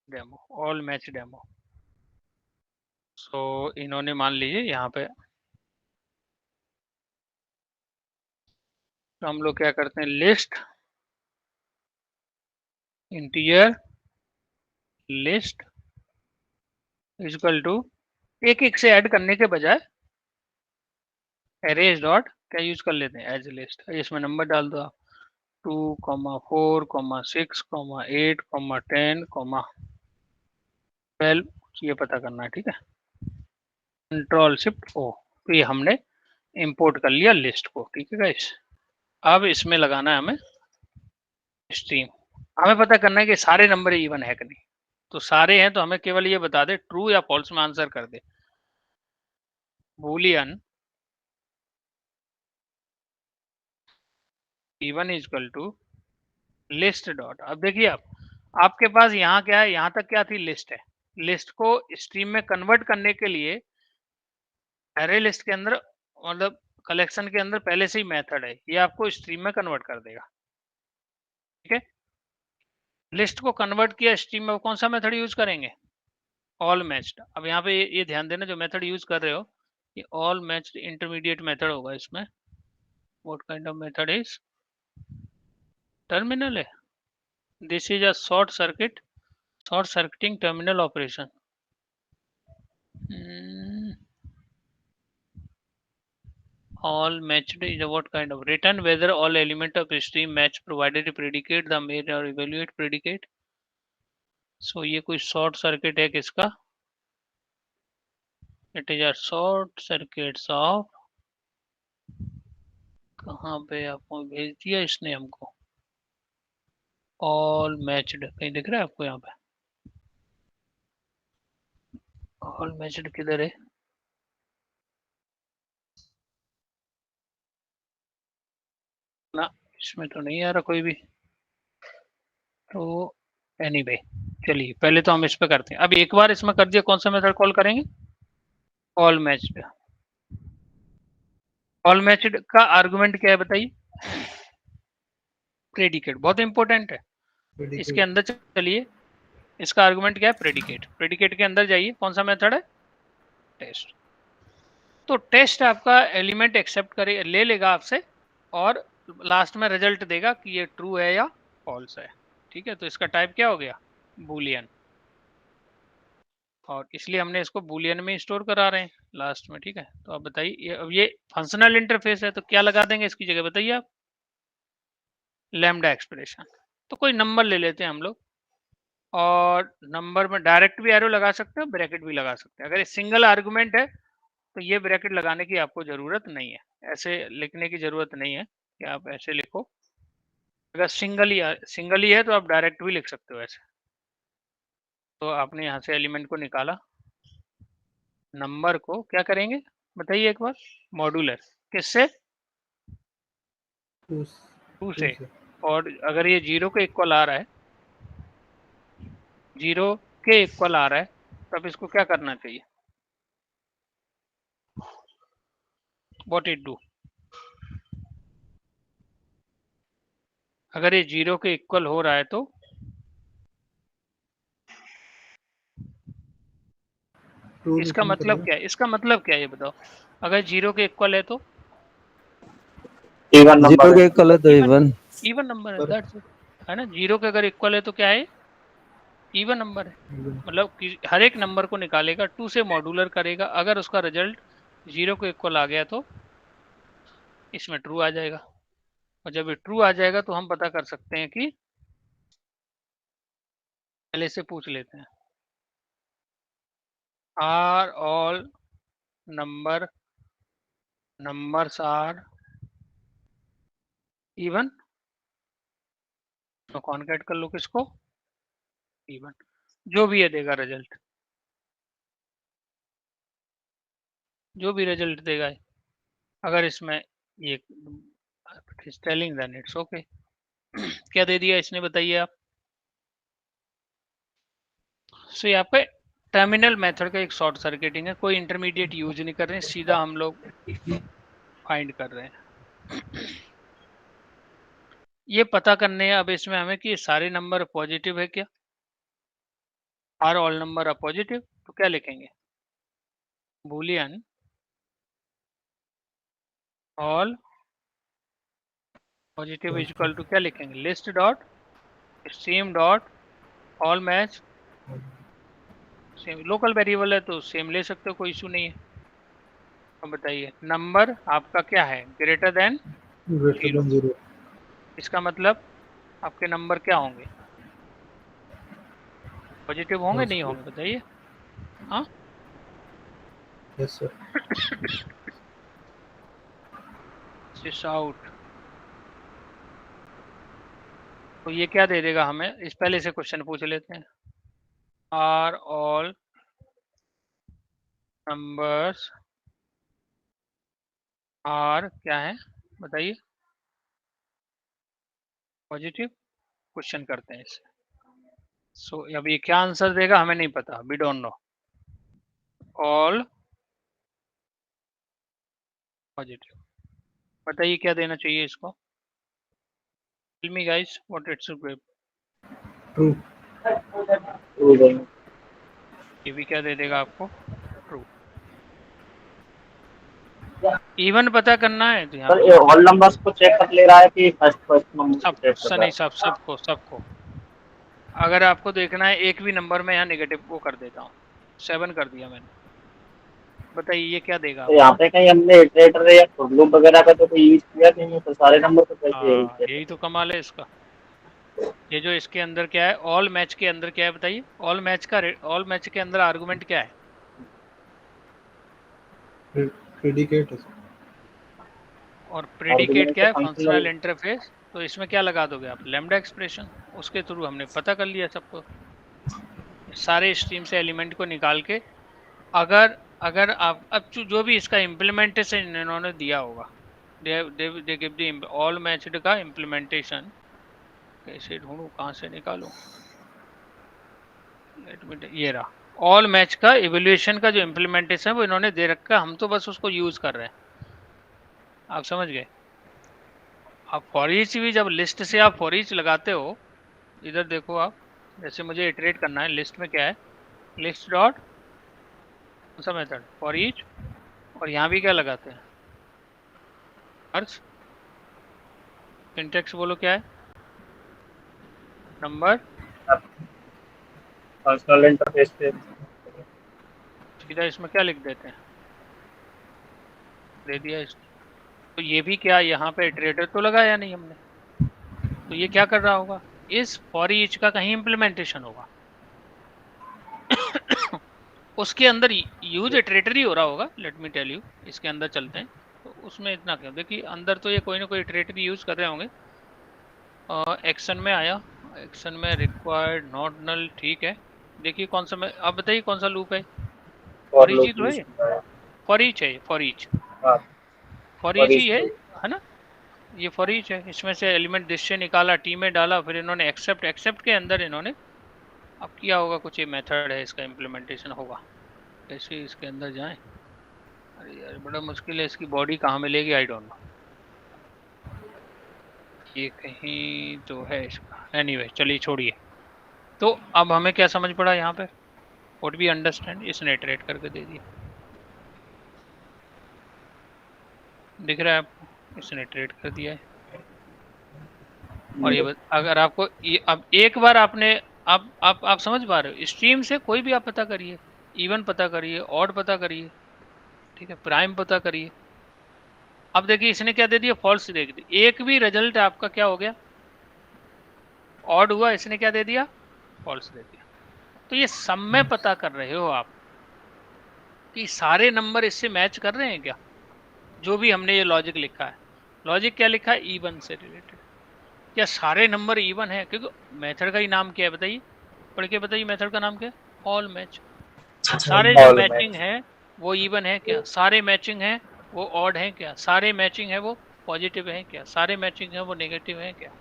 Demo, all match demo. So इन्होंने मान लीजिए यहाँ पे, तो हम लोग क्या करते हैं, list integer list equal to, एक एक से ऐड करने के बजाय अरेज डॉट क्या यूज कर लेते हैं, एज लिस्ट। इसमें नंबर डाल दो आप, 2,4,6,8,10,12, ये पता करना है, ठीक है। कंट्रोल शिफ्ट ओ, तो ये हमने इंपोर्ट कर लिया लिस्ट को, ठीक है गाइस। अब इसमें लगाना है हमें स्ट्रीम। हमें पता करना है कि सारे नंबर इवन है कि नहीं, तो सारे हैं तो हमें केवल ये बता दे ट्रू या फॉल्स में आंसर कर दे। Boolean even equal to list dot. अब देखिए आप, आपके पास यहाँ क्या है, यहाँ तक क्या थी, लिस्ट है। लिस्ट को स्ट्रीम में कन्वर्ट करने के लिए एरे लिस्ट के अंदर, मतलब कलेक्शन के अंदर पहले से ही मेथड है, ये आपको स्ट्रीम में कन्वर्ट कर देगा, ठीक है। लिस्ट को कन्वर्ट किया स्ट्रीम में, कौन सा मेथड यूज करेंगे, ऑल मैच्ड। अब यहाँ पे ये ध्यान देना, जो मेथड यूज कर रहे हो ये ऑल मैच्ड इंटरमीडिएट मेथड होगा इसमें। What kind of method is, terminal है, this is a short circuiting terminal operation. All matched is a what kind of, return whether all element of stream match provided predicate the main or evaluate predicate। so ये कोई short circuit है किसका, it is a short circuits of, कहाँ पे आपको भेज दिया इसने हमको, ऑल मैच्ड, कहीं दिख रहा है आपको यहाँ पे ऑल मैच्ड किधर है? ना, इसमें तो नहीं आ रहा कोई भी। तो एनीवे, चलिए पहले तो हम इस पे करते हैं। अब एक बार इसमें कर दिया, कौन सा मेथड कॉल करेंगे, ऑल मैच्ड। ऑल मैच्ड का आर्गुमेंट क्या है बताइए, प्रेडिकेट, बहुत इंपॉर्टेंट है। इसके अंदर चलिए, इसका आर्गुमेंट क्या है, प्रेडिकेट। प्रेडिकेट के अंदर जाइए, कौन सा मेथड है, टेस्ट। तो टेस्ट आपका एलिमेंट एक्सेप्ट करे ले लेगा आपसे और लास्ट में रिजल्ट देगा कि ये ट्रू है या फॉल्स है। ठीक है, तो इसका टाइप क्या हो गया, बूलियन, और इसलिए हमने इसको बूलियन में स्टोर करा रहे हैं लास्ट में। ठीक है, तो आप बताइए, अब ये फंक्शनल इंटरफेस है तो क्या लगा देंगे इसकी जगह, बताइए आप, लैम्डा एक्सप्रेशन। तो कोई नंबर ले लेते हैं हम लोग, और नंबर में डायरेक्ट भी एरो लगा सकते हैं, ब्रैकेट भी लगा सकते हैं। अगर ये सिंगल आर्गुमेंट है तो ये ब्रैकेट लगाने की आपको जरूरत नहीं है, ऐसे लिखने की जरूरत नहीं है कि आप ऐसे लिखो। अगर सिंगल ही है तो आप डायरेक्ट भी लिख सकते हो ऐसे। तो आपने यहाँ से एलिमेंट को निकाला, नंबर को क्या करेंगे बताइए एक बार, मॉड्यूलर, किससे, 2 से, और अगर ये 0 के इक्वल आ रहा है, 0 के इक्वल आ रहा है, तब इसको क्या करना चाहिए, व्हाट इट डू, अगर ये 0 के इक्वल हो रहा है तो इसका मतलब क्या है, इसका मतलब क्या है ये बताओ, अगर 0 के इक्वल है तो इवन जीरो नंबर के है। इक्वल है तो इवन। इवन नंबर है, दैट्स इट, है ना। 0 के अगर इक्वल है तो क्या है, इवन नंबर है। मतलब कि हर एक नंबर को निकालेगा, 2 से मॉड्यूलर करेगा, अगर उसका रिजल्ट 0 के इक्वल आ गया तो इसमें ट्रू आ जाएगा, और जब ये ट्रू आ जाएगा तो हम पता कर सकते हैं कि, पहले से पूछ लेते हैं, are all numbers are even, तो कॉन्केट कर लो किसको, इवन, जो भी ये देगा रिजल्ट, जो भी रिजल्ट देगा, अगर इसमें ये टेलिंग देन इट्स ओके। क्या दे दिया इसने बताइए आप। सो यहाँ पे टर्मिनल मेथड का एक शॉर्ट सर्किटिंग है, कोई इंटरमीडिएट यूज नहीं कर रहे हैं, सीधा हम लोग फाइंड कर रहे हैं। ये पता करने है अब इसमें हमें कि सारे नंबर पॉजिटिव है क्या, are all number are positive, तो क्या लिखेंगे, boolean all positive is equal to क्या लिखेंगे, list dot stream dot all match same, local variable है तो सेम ले सकते हो, कोई इशू नहीं है। अब बताइए, नंबर आपका क्या है, ग्रेटर देन 0, इसका मतलब आपके नंबर क्या होंगे, पॉजिटिव होंगे नहीं होंगे बताइए, हाँ यस सर। This out. तो ये क्या दे देगा हमें, इस पहले से क्वेश्चन पूछ लेते हैं, आर ऑल नंबर्स आर क्या है बताइए, पॉजिटिव, क्वेश्चन करते हैं इसे। सो अब ये क्या आंसर देगा हमें नहीं पता, we don't know, all positive, बताइए क्या देना चाहिए इसको, tell me guys what it should be, true. True देंगे। ये भी क्या दे देगा आपको, ट्रू। इवन पता करना है तो यहाँ सर ये ऑल नंबर्स को चेक कर ले रहा है कि फर्स्ट नंबर को चेक कर रहा है। सबको अगर आपको देखना है एक भी नंबर में यहाँ नेगेटिव को कर देता हूँ, 7 कर दिया मैंने, बताइए ये क्या देगा तो यहाँ पे कहीं हमने इटरेटर या फॉर लूप वगैरह का तो कोई यूज किया नहीं है, तो सारे नंबर को कैसे यही तो कमाल है इसका। ये जो इसके अंदर क्या है, ऑल मैच के अंदर क्या है बताइए, ऑल मैच के अंदर आर्गुमेंट क्या है, प्रेडिकेट है। और प्रेडिकेट क्या है, फंक्शनल इंटरफेस। तो इसमें क्या लगा दोगे आप, लैम्डा एक्सप्रेशन, उसके थ्रू हमने पता कर लिया सबको, सारे स्ट्रीम से एलिमेंट को निकाल के। अगर आप अब जो भी इसका इम्प्लीमेंटेशन इन्होंने दिया होगा, they give the all matched का इम्प्लीमेंटेशन, कैसे ढूंढूं कहाँ से निकालूं, ये रहा ऑल मैच का इवैल्यूएशन का जो इम्प्लीमेंटेशन है वो इन्होंने दे रखा, हम तो बस उसको यूज कर रहे हैं, आप समझ गए। आप फॉर ईच भी जब लिस्ट से आप फॉर ईच लगाते हो, इधर देखो आप, जैसे मुझे इटरेट करना है, लिस्ट में क्या है, लिस्ट डॉट कौन सा मेथड, फॉर ईच और यहाँ भी क्या लगाते हैं, अर्ज। सिंटेक्स बोलो क्या है, नंबर फंक्शनल इंटरफेस पे सीधा इसमें क्या लिख देते हैं, दे दिया इसने। तो ये भी क्या, यहाँ पे इटरेटर तो लगाया नहीं हमने, तो ये क्या कर रहा होगा, इस फॉर ईच का कहीं इम्प्लीमेंटेशन होगा उसके अंदर यूज इटरेटर ही हो रहा होगा, लेट मी टेल यू। इसके अंदर चलते हैं, तो उसमें इतना क्यों, देखिए अंदर तो ये कोई ना कोई इटरेटर यूज कर रहे होंगे। एक्शन में आया, एक्शन में रिक्वायर्ड नॉट नल, ठीक है। देखिए कौन सा, मैं आप बताइए कौन सा लूप है, for for each he loop तो यूज है, करना है। फॉर ईच है, फॉर ईच, हाँ, for for each he each है ना, ये फॉर ईच है। इसमें से एलिमेंट दिस से निकाला, टी में डाला, फिर इन्होंने एक्सेप्ट, एक्सेप्ट के अंदर इन्होंने अब किया होगा कुछ, ये मेथड है, इसका इम्प्लीमेंटेशन होगा। कैसे इसके अंदर जाएं, अरे यार बड़ा मुश्किल है, इसकी बॉडी कहाँ मिलेगी, आई डोंट नो, ये कहीं तो है इसका, एनीवे चलिए छोड़िए। तो अब हमें क्या समझ पड़ा यहाँ पे, व्हाट वी अंडरस्टैंड, इसने इटरेट करके दे दिया, दिख रहा है आपको, इसने इटरेट कर दिया है। और ये अगर आपको ये, अब एक बार आपने, आप समझ पा रहे हो, स्ट्रीम से कोई भी आप पता करिए, इवन पता करिए, ऑड पता करिए, ठीक है, प्राइम पता करिए। अब देखिए इसने क्या दे दिया, फॉल्स दे दिया, एक भी रिजल्ट आपका क्या हो गया, ऑड हुआ, इसने क्या दे दिया, फॉल्स दे दिया। तो ये सब में पता कर रहे हो आप कि सारे नंबर इससे मैच कर रहे हैं क्या, जो भी हमने ये लॉजिक लिखा है। लॉजिक क्या लिखा है, इवन से रिलेटेड, क्या सारे नंबर इवन है, क्योंकि मेथड का ही नाम क्या है बताइए, पढ़ के बताइए, मेथड का नाम क्या है, ऑल मैच। सारे जो ऑल मैचिंग मैच। है वो इवन है क्या, सारे मैचिंग है वो ऑड है क्या, सारे मैचिंग है वो पॉजिटिव है क्या, सारे मैचिंग है वो नेगेटिव है क्या।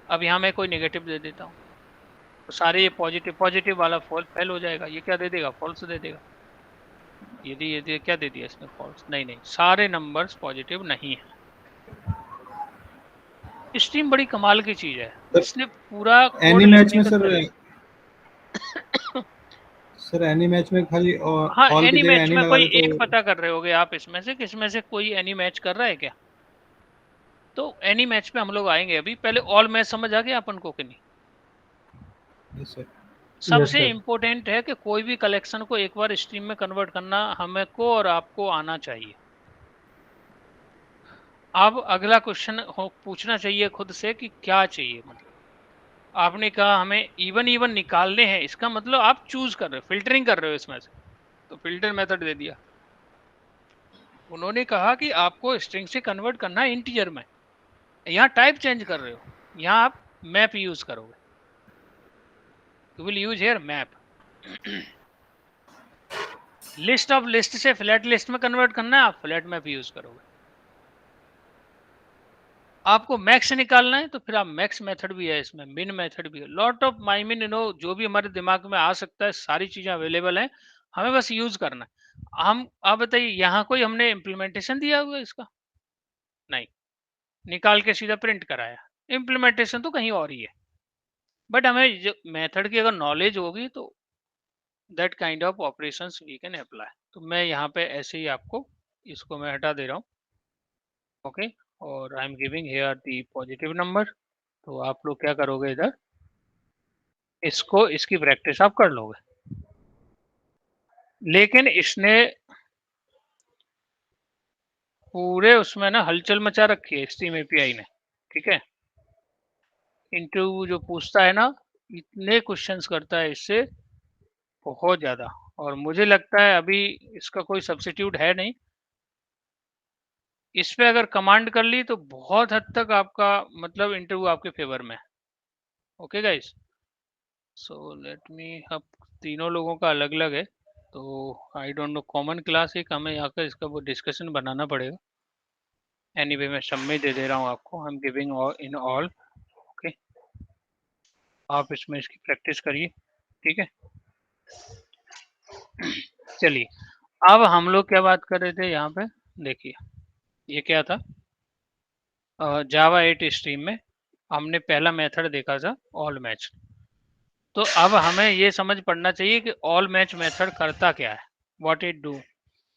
अब यहाँ मैं कोई नेगेटिव दे देता हूँ, तो सारे ये पॉजिटिव, पॉजिटिव वाला फॉल फेल हो जाएगा, ये क्या दे देगा, फॉल्स दे देगा। ये क्या दे दिया इसने, फॉल्स, नहीं नहीं, सारे नंबर्स पॉजिटिव नहीं है। स्ट्रीम बड़ी कमाल की चीज है, इसने पूरा कोड एनी मैच लिखने में का सर, तरीका सर एनी मैच में खाली हाँ, ऑल की एनी जगह मैच एनी में लगा कोई दे तो एक पता कर रहे होगे आप, इसमें से किसमें से कोई एनी मैच कर रहा है क्या, तो एनी मैच पे हम लोग आएंगे अभी, पहले ऑल मैच समझ आ गया अपन को कि नहीं। Yes sir. यस सबसे सर। इंपॉर्टेंट है कि कोई भी कलेक्शन को एक बार स्ट्रीम में कन्वर्ट करना हमें को और आपको आना चाहिए। अब अगला क्वेश्चन पूछना चाहिए खुद से कि क्या चाहिए, मतलब आपने कहा हमें इवन इवन निकालने हैं, इसका मतलब आप चूज कर रहे हो, फिल्टरिंग कर रहे हो इसमें से, तो फिल्टर मेथड दे दिया। उन्होंने कहा कि आपको स्ट्रिंग से कन्वर्ट करना है इंटीजर में, यहाँ टाइप चेंज कर रहे हो, यहाँ आप मैप यूज करोगे, you will use here map. List of list से फ्लैट लिस्ट में कन्वर्ट करना है, आप फ्लैट मैप यूज करोगे। आपको मैक्स निकालना है तो फिर आप मैक्स मेथड भी है इसमें, मिन मेथड भी है, लॉट ऑफ माई मिन, जो भी हमारे दिमाग में आ सकता है, सारी चीजें अवेलेबल हैं, हमें बस यूज करना है। हम आप बताइए, यहाँ कोई हमने इम्प्लीमेंटेशन दिया हुआ है इसका, नहीं, निकाल के सीधा प्रिंट कराया, इम्प्लीमेंटेशन तो कहीं और ही है। बट हमें मेथड की अगर नॉलेज होगी तो that kind of operations we can apply. तो मैं यहाँ पे ऐसे ही आपको इसको मैं हटा दे रहा हूँ, ओके, और I am giving here the positive number. तो आप लोग क्या करोगे, इधर इसको, इसकी प्रैक्टिस आप कर लोगे, लेकिन इसने पूरे उसमें ना हलचल मचा रखी है स्ट्रीम एपीआई ने, ठीक है। इंटरव्यू जो पूछता है ना, इतने क्वेश्चंस करता है इससे, बहुत ज्यादा, और मुझे लगता है अभी इसका कोई सब्स्टिट्यूट है नहीं। इस पे अगर कमांड कर ली तो बहुत हद तक आपका मतलब इंटरव्यू आपके फेवर में। ओके गाइस, सो लेट मी, अब तीनों लोगों का अलग अलग है, तो आई डोंट नो, कॉमन क्लास एक हमें यहाँ का इसका वो डिस्कशन बनाना पड़ेगा। एनीवे मैं सबमिट दे रहा हूँ आपको, आई am giving in all, okay, आप इसमें इसकी प्रैक्टिस करिए, ठीक है। चलिए, अब हम लोग क्या बात कर रहे थे यहाँ पे, देखिए ये क्या था, जावा 8 स्ट्रीम में हमने पहला मेथड देखा था ऑल मैच। तो अब हमें ये समझ पड़ना चाहिए कि ऑल मैच मेथड करता क्या है, व्हाट इट डू।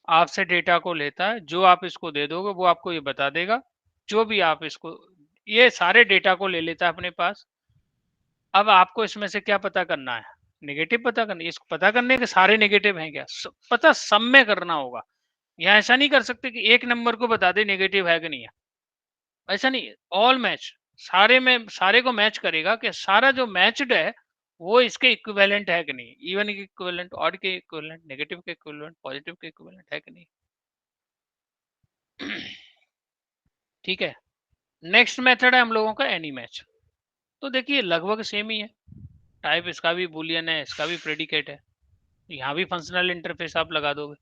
आपसे डेटा को लेता है, जो आप इसको दे दोगे वो आपको ये बता देगा, जो भी आप इसको, ये सारे डेटा को ले लेता है अपने पास। अब आपको इसमें से क्या पता करना है, नेगेटिव पता करना है। इसको पता करने के सारे नेगेटिव हैं क्या, पता सब में करना होगा। यहाँ ऐसा नहीं कर सकते कि एक नंबर को बता दे नेगेटिव है कि नहीं है, ऐसा नहीं। ऑल मैच, सारे में सारे को मैच करेगा कि सारा जो मैच्ड है वो इसके इक्विवेलेंट है कि नहीं, इवन के इक्विवेलेंट, ऑड के इक्विवेलेंट, नेगेटिव के इक्विवेलेंट, पॉजिटिव के इक्विवेलेंट है कि नहीं। ठीक है। नेक्स्ट मेथड है हम लोगों का एनी मैच। तो देखिए लगभग सेम ही है, टाइप इसका भी बुलियन है, इसका भी प्रेडिकेट है, यहाँ भी फंक्शनल इंटरफेस आप लगा दोगे।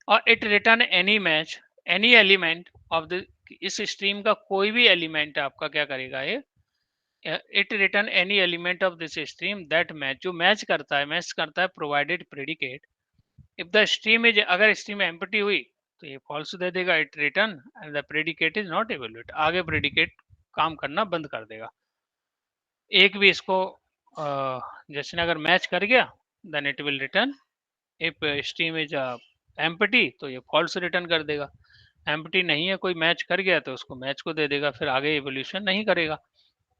और it return any match any element of the, इस स्ट्रीम का कोई भी एलिमेंट आपका क्या करेगा ये, it return any element of this stream that match, जो मैच करता है provided predicate if the stream is, अगर स्ट्रीम एम्प्टी हुई तो ये फॉल्स दे देगा, it return and the predicate is not evaluate, आगे प्रेडिकेट काम करना बंद कर देगा। एक भी इसको जैसे अगर मैच कर गया then it will return, if stream is empty तो ये फॉल्स रिटर्न कर देगा, एम्प्टी नहीं है कोई मैच कर गया तो उसको मैच को दे देगा, फिर आगे इवोल्यूशन नहीं करेगा।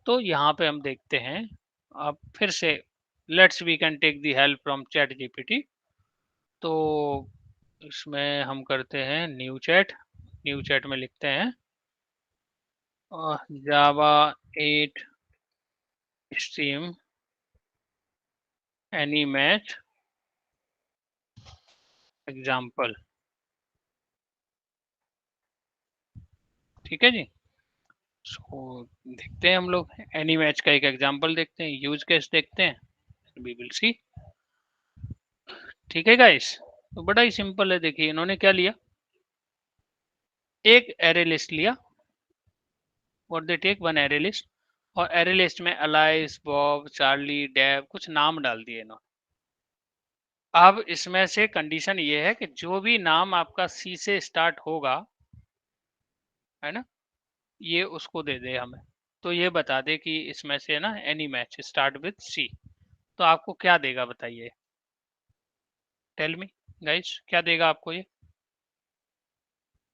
तो यहाँ पे हम देखते हैं, अब फिर से let's we can take the help from chat GPT. तो इसमें हम करते हैं न्यू चैट में लिखते हैं जावा 8 स्ट्रीम एनी मैच एग्जाम्पल। ठीक है जी। सो देखते हैं हम लोग एनी मैच का एक एग्जाम्पल देखते हैं, यूज केस देखते हैं, वी विल सी। ठीक है गाइस, तो बड़ा ही सिंपल है। देखिए इन्होंने क्या लिया, एक एरे लिस्ट लिया, what they take one array list, और एरे लिस्ट में अलाइस, बॉब, चार्ली, डेव कुछ नाम डाल दिए इन्होंने। अब इसमें से कंडीशन ये है कि जो भी नाम आपका सी से स्टार्ट होगा, है ना, ये उसको दे दे हमें। तो ये बता दे कि इसमें से ना any match start with C, तो आपको क्या देगा बताइए, टेल मी गाइस, क्या देगा आपको ये।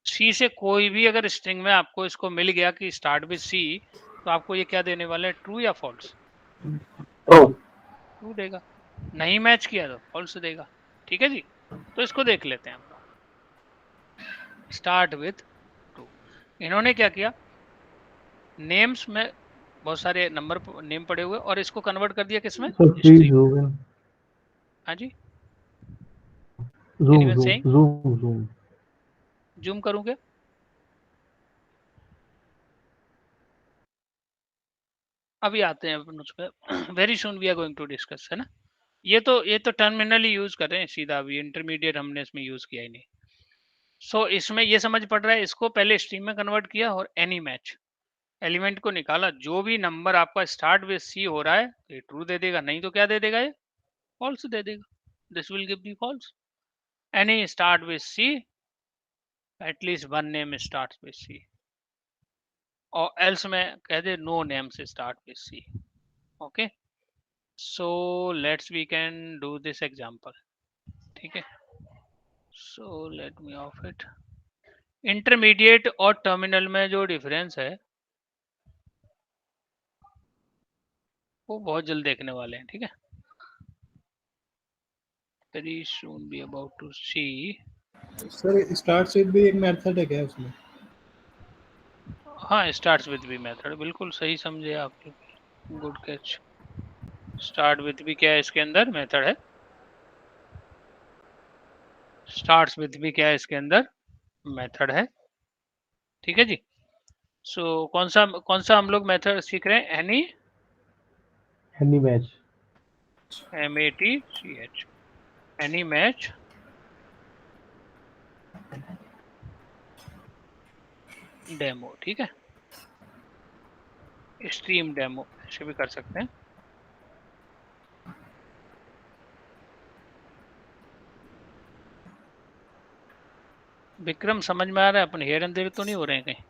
सी से कोई भी अगर स्ट्रिंग में आपको इसको मिल गया कि स्टार्ट विद सी, तो आपको ये क्या देने वाला है, ट्रू या फॉल्स। ट्रू देगा, नहीं मैच किया तो फॉल्स देगा। ठीक है जी, तो इसको देख लेते हैं हम लोग। स्टार्ट विथ ट्रू, इन्होंने क्या किया, नेम्स में बहुत सारे नंबर नेम पड़े हुए और इसको कन्वर्ट कर दिया किसमें, So please zoom in. हाँ जी, Zoom, Anyone zoom, saying? zoom, zoom. Zoom करूं क्या, अभी आते हैं अपन उस पर, very soon we are going to discuss, है ना। ये तो टर्मिनली यूज कर रहे हैं सीधा, अभी इंटरमीडिएट हमने इसमें यूज किया ही नहीं। सो इसमें ये समझ पड़ रहा है, इसको पहले स्ट्रीम में कन्वर्ट किया और एनी मैच एलिमेंट को निकाला, जो भी नंबर आपका स्टार्ट विद सी हो रहा है तो ये ट्रू दे देगा, नहीं तो क्या दे देगा, ये फॉल्स दे देगा, this will give the false. Any start with C, at least one name start with C, और एल्स में कह दे नो नेम से start with C. Okay, so let's we can do this example. ठीक है, so let me off it. Intermediate और terminal में जो डिफरेंस है वो बहुत जल्द देखने वाले हैं। ठीक है, very soon be about to see। Sir start से भी एक मेथड है क्या उसमें। हाँ, स्टार्ट्स विद भी मेथड, बिल्कुल सही समझे आप, गुड कैच। स्टार्ट विद भी क्या है, इसके अंदर मेथड है, स्टार्ट्स विद भी क्या है, इसके अंदर मेथड है। ठीक है जी। सो कौन सा हम लोग मेथड सीख रहे हैं, Any match. MATCH, any match demo. ठीक है, स्ट्रीम डेमो ऐसे भी कर सकते हैं। विक्रम समझ में आ रहा है, अपन हेर अंधेर तो नहीं हो रहे हैं कहीं।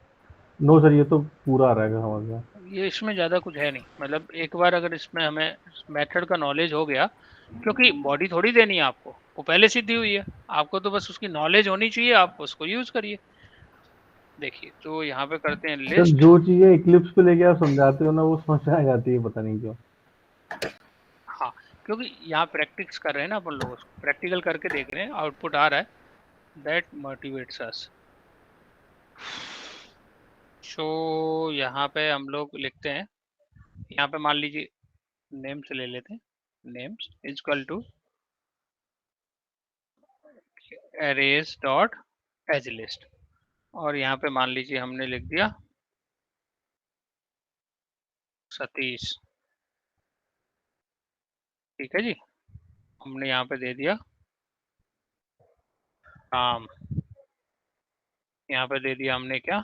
नो सर, ये तो पूरा आ रहा है समझ में। ये इसमें ज़्यादा कुछ है नहीं, मतलब एक बार अगर इसमें हमें मेथड का नॉलेज हो गया क्योंकि बॉडी थोड़ी देनी है आपको, वो पहले से दी हुई है, आपको तो बस उसकी नॉलेज होनी चाहिए, आप उसको यूज करिए। देखिए तो यहाँ पे करते हैं सर लिस्ट। जो चीजें इक्लिप्स पे लेके आप समझाते हो ना वो समझ में आ जाती है, पता नहीं क्यों। हाँ, क्योंकि यहाँ प्रैक्टिस कर रहे हैं ना अपन लोग, उसको प्रैक्टिकल करके देख रहे हैं, आउटपुट आ रहा है, दैट मोटिवेट्स अस। सो यहाँ पे हम लोग लिखते हैं, यहाँ पे मान लीजिए नेम्स ले लेते हैं, names equal to arrays dot as list, और यहाँ पे मान लीजिए हमने लिख दिया सतीश। ठीक है जी, हमने यहाँ पे दे दिया राम, यहाँ पे दे दिया हमने क्या,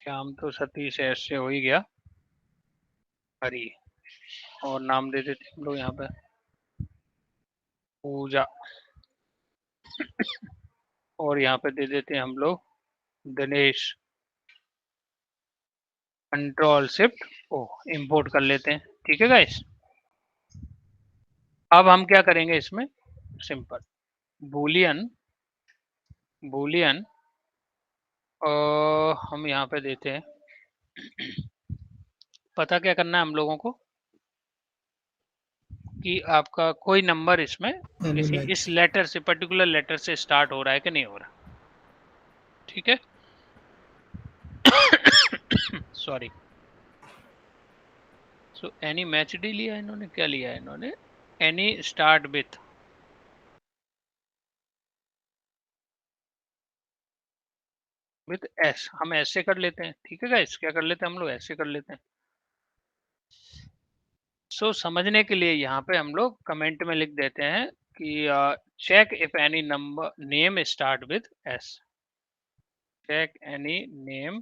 श्याम तो सतीश ऐसे हो ही गया, हरी, और नाम दे देते हम लोग यहाँ पे पूजा, और यहाँ पे दे देते हैं हम लोग दिनेश। कंट्रोल शिफ्ट ओ इंपोर्ट कर लेते हैं। ठीक है गाइस, अब हम क्या करेंगे इसमें, सिंपल बूलियन, बूलियन हम यहाँ पे देते हैं, पता क्या करना है हम लोगों को कि आपका कोई नंबर इसमें किसी इस लेटर से, पर्टिकुलर लेटर से स्टार्ट हो रहा है कि नहीं हो रहा। ठीक है, sorry. So any match D लिया इन्होंने, क्या लिया है इन्होंने, एनी स्टार्ट विथ एस, हम ऐसे कर लेते हैं। ठीक है गाइस, क्या कर लेते हैं हम लोग, ऐसे कर लेते हैं। सो समझने के लिए यहाँ पे हम लोग कमेंट में लिख देते हैं कि check if any number name start with S, check any name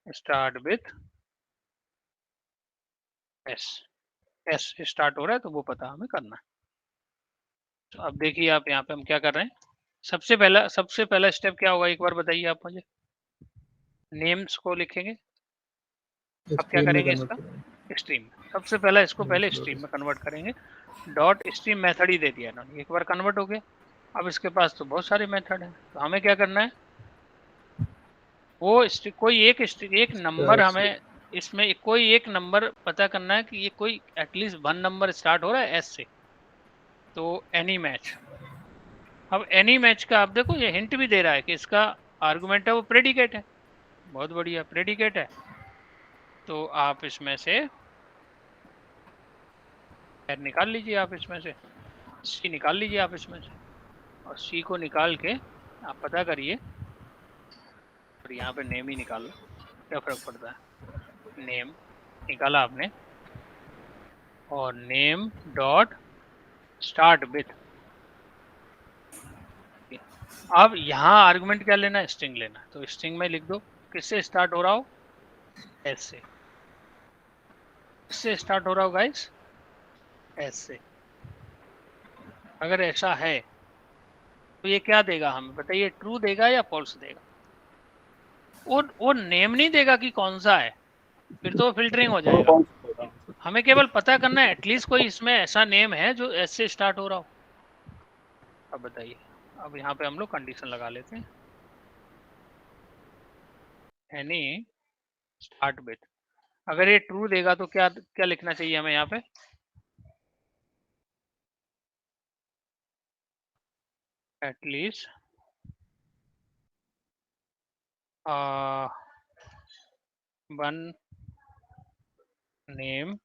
start with S, S start हो रहा है तो वो पता हमें करना है। तो अब देखिए आप यहाँ पे हम क्या कर रहे हैं, सबसे पहला स्टेप क्या होगा, एक बार बताइए आप मुझे। नेम्स को लिखेंगे, अब क्या करेंगे इसका, स्ट्रीम, सबसे पहला इसको पहले स्ट्रीम में कन्वर्ट करेंगे। डॉट स्ट्रीम मेथड ही दे दिया इन्होंने, एक बार कन्वर्ट हो गया। अब इसके पास तो बहुत सारे मेथड हैं, तो हमें क्या करना है, वो कोई एक नंबर हमें इसमें कोई एक नंबर पता करना है कि ये कोई एटलीस्ट 1 नंबर स्टार्ट हो रहा है एस से, तो एनी मैच। अब एनी मैच का आप देखो ये हिंट भी दे रहा है कि इसका आर्गुमेंट है वो प्रेडिकेट है, बहुत बढ़िया प्रेडिकेट है। तो आप इसमें से निकाल लीजिए, आप इसमें से सी निकाल लीजिए आप इसमें से, और सी को निकाल के आप पता करिए, और यहाँ पे नेम ही निकाल लो, क्या फर्क पड़ता है, नेम निकाला आपने, और नेम डॉट स्टार्ट विथ, अब यहाँ आर्गुमेंट क्या लेना है, स्ट्रिंग लेना है, तो स्ट्रिंग में लिख दो किससे स्टार्ट हो रहा हो, एस से, किससे स्टार्ट हो रहा हो गाइस, एस से। अगर ऐसा है तो ये क्या देगा हमें बताइए, ट्रू देगा या फॉल्स देगा, वो नेम नहीं देगा कि कौन सा है, फिर तो फिल्टरिंग हो जाएगा। हमें केवल पता करना है एटलीस्ट कोई इसमें ऐसा नेम है जो एस से स्टार्ट हो रहा हो। अब बताइए, अब यहाँ पे हम लोग कंडीशन लगा लेते हैं, एनी स्टार्ट विथ, अगर ये ट्रू देगा तो क्या क्या लिखना चाहिए हमें यहाँ पे, at least one name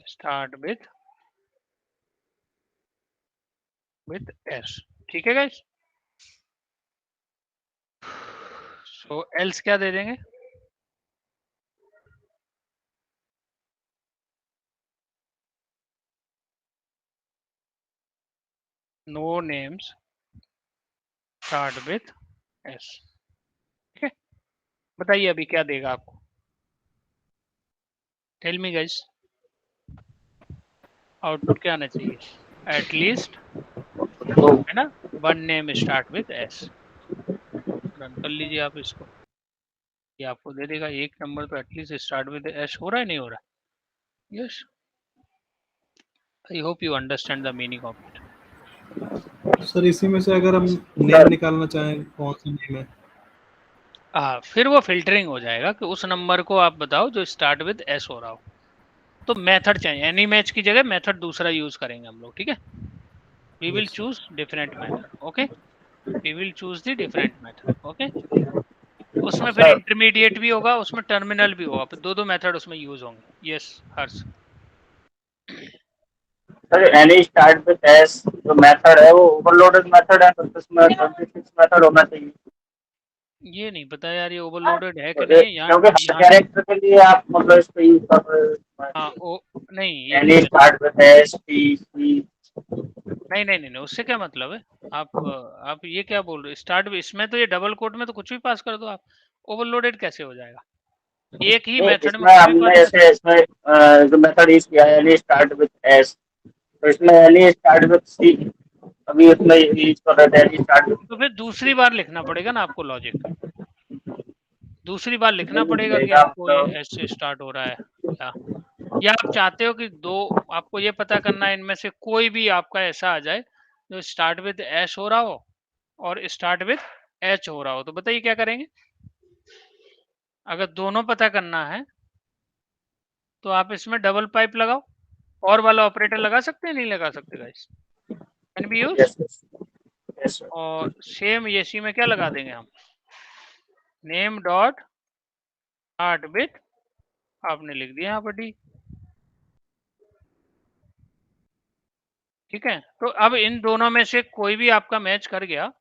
start with S. ठीक है गाइस, सो एल्स क्या दे देंगे, no names start with S. ठीक है, बताइए अभी क्या देगा आपको, टेल मी गाइस, आउटपुट क्या आना चाहिए, एटलीस्ट है ना, 1 name start with S. Run कर लीजिए आप इसको, ये आपको दे देगा एक नंबर तो एटलीस्ट स्टार्ट विद एस हो रहा है, नहीं हो रहा? Yes, I hope you understand the meaning of it. Sir इसी में से अगर हम नेम निकालना चाहें कौन सा नेम है? फिर वो फिल्टरिंग हो जाएगा कि उस नंबर को आप बताओ जो स्टार्ट विद एस हो रहा हो। तो मेथड चाहिए, एनी मैच की जगह मेथड दूसरा यूज करेंगे हम लोग, ठीक है? We will choose different method, okay? We will choose the different method, okay? उसमें फिर सर इंटरमीडिएट भी होगा, उसमें टर्मिनल भी होगा, फिर दो मेथड उसमें यूज होंगे। Yes Harsh. Sir any start with S जो मेथड है वो ओवरलोडेड मेथड है, तो इसमें 26 मेथड होना चाहिए। ये नहीं पता यार, ये ओवरलोडेड है कि तो नहीं है यहाँ क्योंकि हर यहाँ। कैरेक्टर के लिए आप मतलब इस पे यूज कर रहे हाँ हो ओ नहीं, ये नहीं एनी कहते। Start with S T C. नहीं नहीं नहीं नहीं, उससे क्या मतलब है? आप ये क्या बोल रहे हो? स्टार्ट भी इसमें तो ये डबल कोट में तो कुछ भी पास कर दो आप, ओवरलोडेड कैसे हो जाएगा? एक ही नहीं मेथड में इसमें कुछ भी हमने पास कर। ऐसे इसमें जो मेथड यूज किया है एनी स्टार्ट विद एस, तो इसमें एनी स्टार्ट विद सी, अभी इसमें यूज कर रहे थे एनी स्टार्ट तो विद फिर दूसरी बार लिखना पड़ेगा ना आपको लॉजिक, दूसरी बार लिखना पड़ेगा कि देगा आपको ये मतलब। एस से स्टार्ट हो रहा है या आप चाहते हो कि दो, आपको ये पता करना है इनमें से कोई भी आपका ऐसा आ जाए जो स्टार्ट विद एस हो रहा हो और स्टार्ट विद एच हो रहा हो, तो बताइए क्या करेंगे? अगर दोनों पता करना है तो आप इसमें डबल पाइप लगाओ, और वाला ऑपरेटर लगा सकते हैं, नहीं लगा सकते guys? Can be use. Yes yes sir. और सेम इसी में क्या लगा देंगे हम, नेम डॉट स्टार्ट विद, आपने लिख दिया यहाँ पर डी, ठीक है? तो अब इन दोनों में से कोई भी आपका मैच कर गया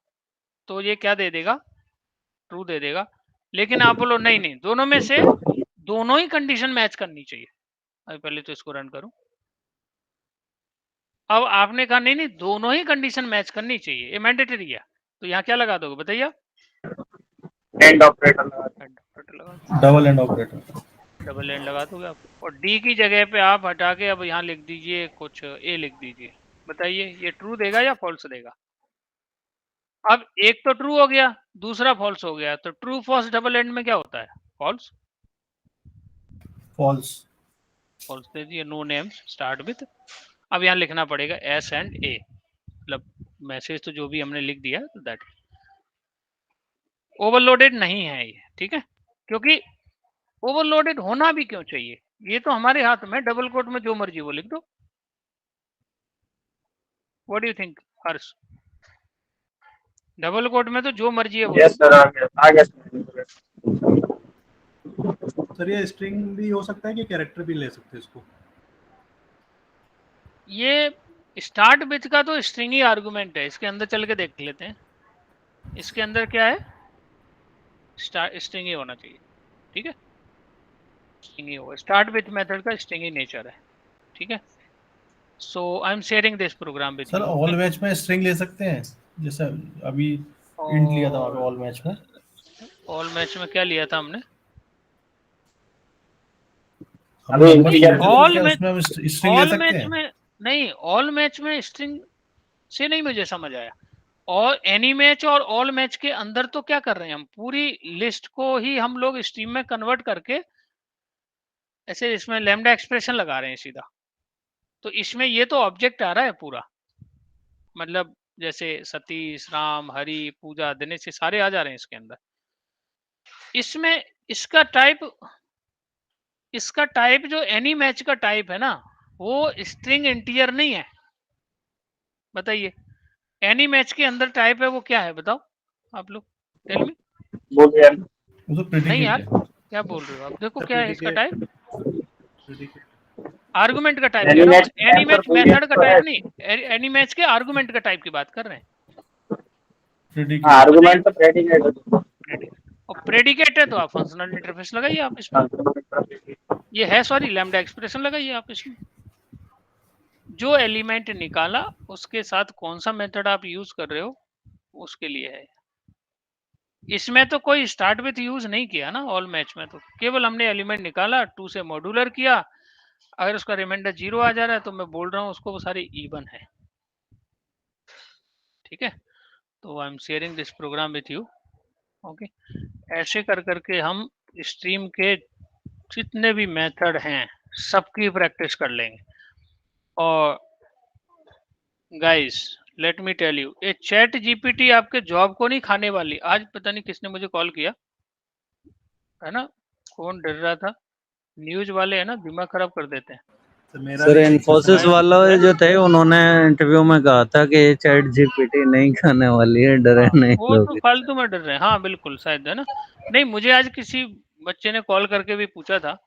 तो ये क्या दे देगा, ट्रू दे देगा। लेकिन आप बोलो नहीं नहीं, दोनों में से दोनों ही कंडीशन मैच करनी चाहिए। अभी पहले तो इसको रन करूं। अब आपने कहा नहीं नहीं दोनों ही कंडीशन मैच करनी चाहिए, ये मैंडेटरी है, तो यहाँ क्या लगा दोगे बताइए? एंड ऑपरेटर लगा एंड ऑपरेटर लगा दो, double and operator. Double and लगा दोगे आप, और डी की जगह पे आप हटा के अब यहाँ लिख दीजिए कुछ ए लिख दीजिए। बताइए ये ट्रू देगा या फॉल्स देगा? अब एक तो ट्रू हो गया, दूसरा फॉल्स हो गया, तो ट्रू फॉल्स डबल एंड में क्या होता है? फॉल्स। फॉल्स। फॉल्स दे दिए, नो नेम्स स्टार्ट विथ। अब यहाँ लिखना पड़ेगा एस एंड ए, मतलब मैसेज तो जो भी हमने लिख दिया तो दैट ओवरलोडेड नहीं है ये, ठीक है? क्योंकि ओवरलोडेड होना भी क्यों चाहिए, ये तो हमारे हाथ में, डबल कोट में जो मर्जी वो लिख दो। What do you think Harsh? Double quote में तो जो मर्जी है वो यस लिख दो। सर आ गया सर। सर ये स्ट्रिंग भी हो सकता है कि कैरेक्टर भी ले सकते हैं इसको? ये स्टार्ट विथ का तो स्ट्रिंग ही आर्गुमेंट है, इसके अंदर चल के देख लेते हैं। इसके अंदर क्या है, स्ट्रिंग ही होना चाहिए, ठीक है? स्ट्रिंग ही होगा, स्टार्ट विथ मेथड का स्ट्रिंग ही नेचर है, ठीक है? So I am sharing this program with sir you, all match में स्ट्रिंग ले सकते हैं, जैसे अभी इंट लिया था वहाँ पे ऑल मैच में। ऑल मैच में क्या लिया था हमने? हम अभी नंबर इंटीजर ढूंढते थे, तो ऑल क्या मैच, उसमें हम स्ट्रिंग ले ऑल सकते मैच हैं? में नहीं, ऑल मैच में स्ट्रिंग से नहीं मुझे समझ आया। और एनी मैच और ऑल मैच के अंदर तो क्या कर रहे हैं हम, पूरी लिस्ट को ही हम लोग स्ट्रीम में कन्वर्ट करके ऐसे इसमें लैम्डा एक्सप्रेशन लगा रहे हैं सीधा। तो इसमें ये तो ऑब्जेक्ट आ रहा है पूरा, मतलब जैसे सतीश, राम, हरि, पूजा, दिनेश, ये सारे आ जा रहे हैं इसके अंदर। इसमें इसका टाइप जो एनी मैच का टाइप है ना, वो स्ट्रिंग इंटीजर नहीं है। बताइए एनी मैच के अंदर टाइप है वो क्या है, बताओ आप लोग, टेल मी। बूलियन। वो तो नहीं प्रेडिकेट यार, है। क्या बोल रहे हो आप? देखो सर क्या है इसका टाइप, प्रेडिकेट। आर्गुमेंट का टाइप कह एनी रहा हूँ, मैच के एनी टाइम पर मैच बूलियन मेथड का तो है। टाइप नहीं, एनी मैच के आर्गुमेंट का टाइप की बात कर रहे हैं। प्रेडिकेट। तो आर्गुमेंट तो बताइए प्रेडिकेट है। और प्रेडिकेट है तो आप फंक्शनल इंटरफेस लगाइए आप इसमें। ये है सॉरी लैम्डा एक्सप्रेशन लगाइए आप इसमें। जो एलिमेंट निकाला उसके साथ कौन सा मेथड आप यूज कर रहे हो उसके लिए है। इसमें तो कोई स्टार्ट विथ यूज नहीं किया ना, ऑल मैच में तो केवल हमने एलिमेंट निकाला, 2 से मॉड्यूलर किया, अगर उसका रिमाइंडर 0 आ जा रहा है तो मैं बोल रहा हूँ उसको वो सारे इवन है, ठीक है? तो I am sharing this program with you, okay? ऐसे कर करके हम स्ट्रीम के जितने भी मेथड हैं सबकी प्रैक्टिस कर लेंगे। और guys let me tell you, ये चैट जीपीटी आपके जॉब को नहीं खाने वाली। आज पता नहीं किसने मुझे कॉल किया है ना, कौन डर रहा था, न्यूज वाले है ना, दिमाग खराब कर देते हैं। तो मेरा सर भी एक इन्फोसिस customer- वाले जो थे उन्होंने इंटरव्यू में कहा था कि ये चैट जीपीटी नहीं खाने वाली है, डरे हाँ, नहीं वो तो लोग। फालतू में डर रहे हैं। हाँ बिल्कुल, शायद है ना। नहीं, मुझे आज किसी बच्चे ने कॉल करके भी पूछा था।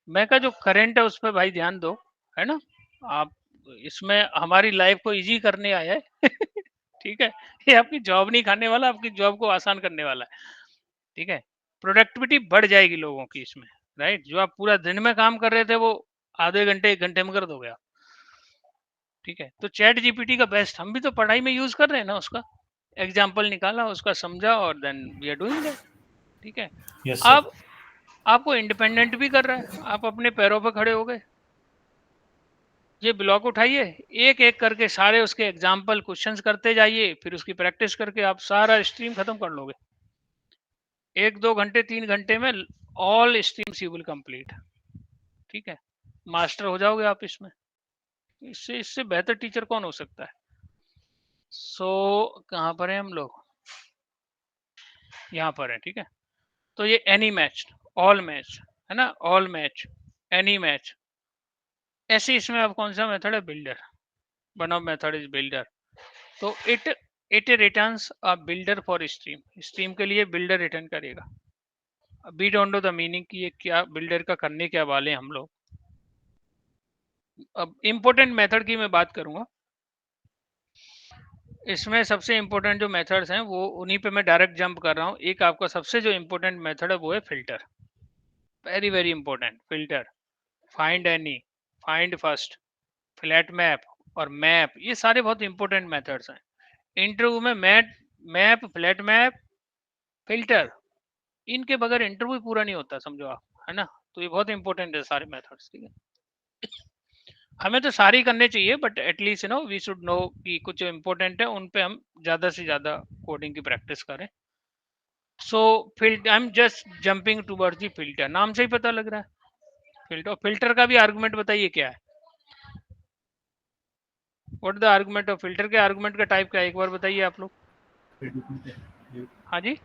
मैं कहा जो करंट है उस पर भाई ध्यान दो, है ना। आप इसमें हमारी लाइफ को इजी करने आया है ठीक है, ये आपकी जॉब नहीं खाने वाला, आपकी जॉब को आसान करने वाला है। ठीक है, प्रोडक्टिविटी बढ़ जाएगी लोगों की इसमें, राइट। जो आप पूरा दिन में काम कर रहे थे वो आधे घंटे 1 घंटे में कर दोगे आप। ठीक है, तो चैट जीपीटी का बेस्ट, हम भी तो पढ़ाई में यूज कर रहे हैं ना, उसका एग्जाम्पल निकाला, उसका समझा और then we are doing that. ठीक है, Yes, sir. अब आपको इंडिपेंडेंट भी कर रहा है, आप अपने पैरों पर खड़े हो गए। ये ब्लॉक उठाइए, एक एक करके सारे उसके एग्जाम्पल क्वेश्चंस करते जाइए, फिर उसकी प्रैक्टिस करके आप सारा स्ट्रीम खत्म कर लोगे 1-2 घंटे 3 घंटे में। All streams you will complete. ठीक है, मास्टर हो जाओगे आप इसमें। इससे इससे बेहतर टीचर कौन हो सकता है। कहाँ पर है हम लोग, यहाँ पर है। ठीक है, तो ये एनी मैच, ऑल मैच है ना, ऑल मैच, एनी मैच। ऐसे इसमें अब कौन सा मेथड है, builder. One of method is builder. तो it returns a builder for stream, stream के लिए बिल्डर रिटर्न करेगा। We don't know the meaning कि ये क्या बिल्डर का करने क्या वाले हम लोग। अब इम्पोर्टेंट मेथड की मैं बात करूंगा, इसमें सबसे इम्पोर्टेंट जो मेथड्स हैं वो उन्हीं पे मैं डायरेक्ट जंप कर रहा हूँ। एक आपका सबसे जो इम्पोर्टेंट मेथड है वो है filter, very very important. Filter, find any, find first, flat map और मैप, ये सारे बहुत इंपॉर्टेंट मेथड्स हैं। इंटरव्यू में मैप, फ्लैट मैप, फिल्टर, इनके बगैर इंटरव्यू पूरा नहीं होता, समझो आप, है ना। तो ये बहुत इंपॉर्टेंट है सारे मेथड्स। ठीक है, हमें तो सारी करने चाहिए, but at least we should know कि कुछ जो इंपॉर्टेंट है उन पे हम ज्यादा से ज्यादा कोडिंग की प्रैक्टिस करें। So filter, I am just jumping towards the filter, नाम से ही पता लग रहा है फिल्टर। फिल्टर का भी आर्गुमेंट बताइए क्या है, what the argument of filter, के आर्गुमेंट का टाइप क्या है, एक बार बताइए आप लोग। हाँ जी,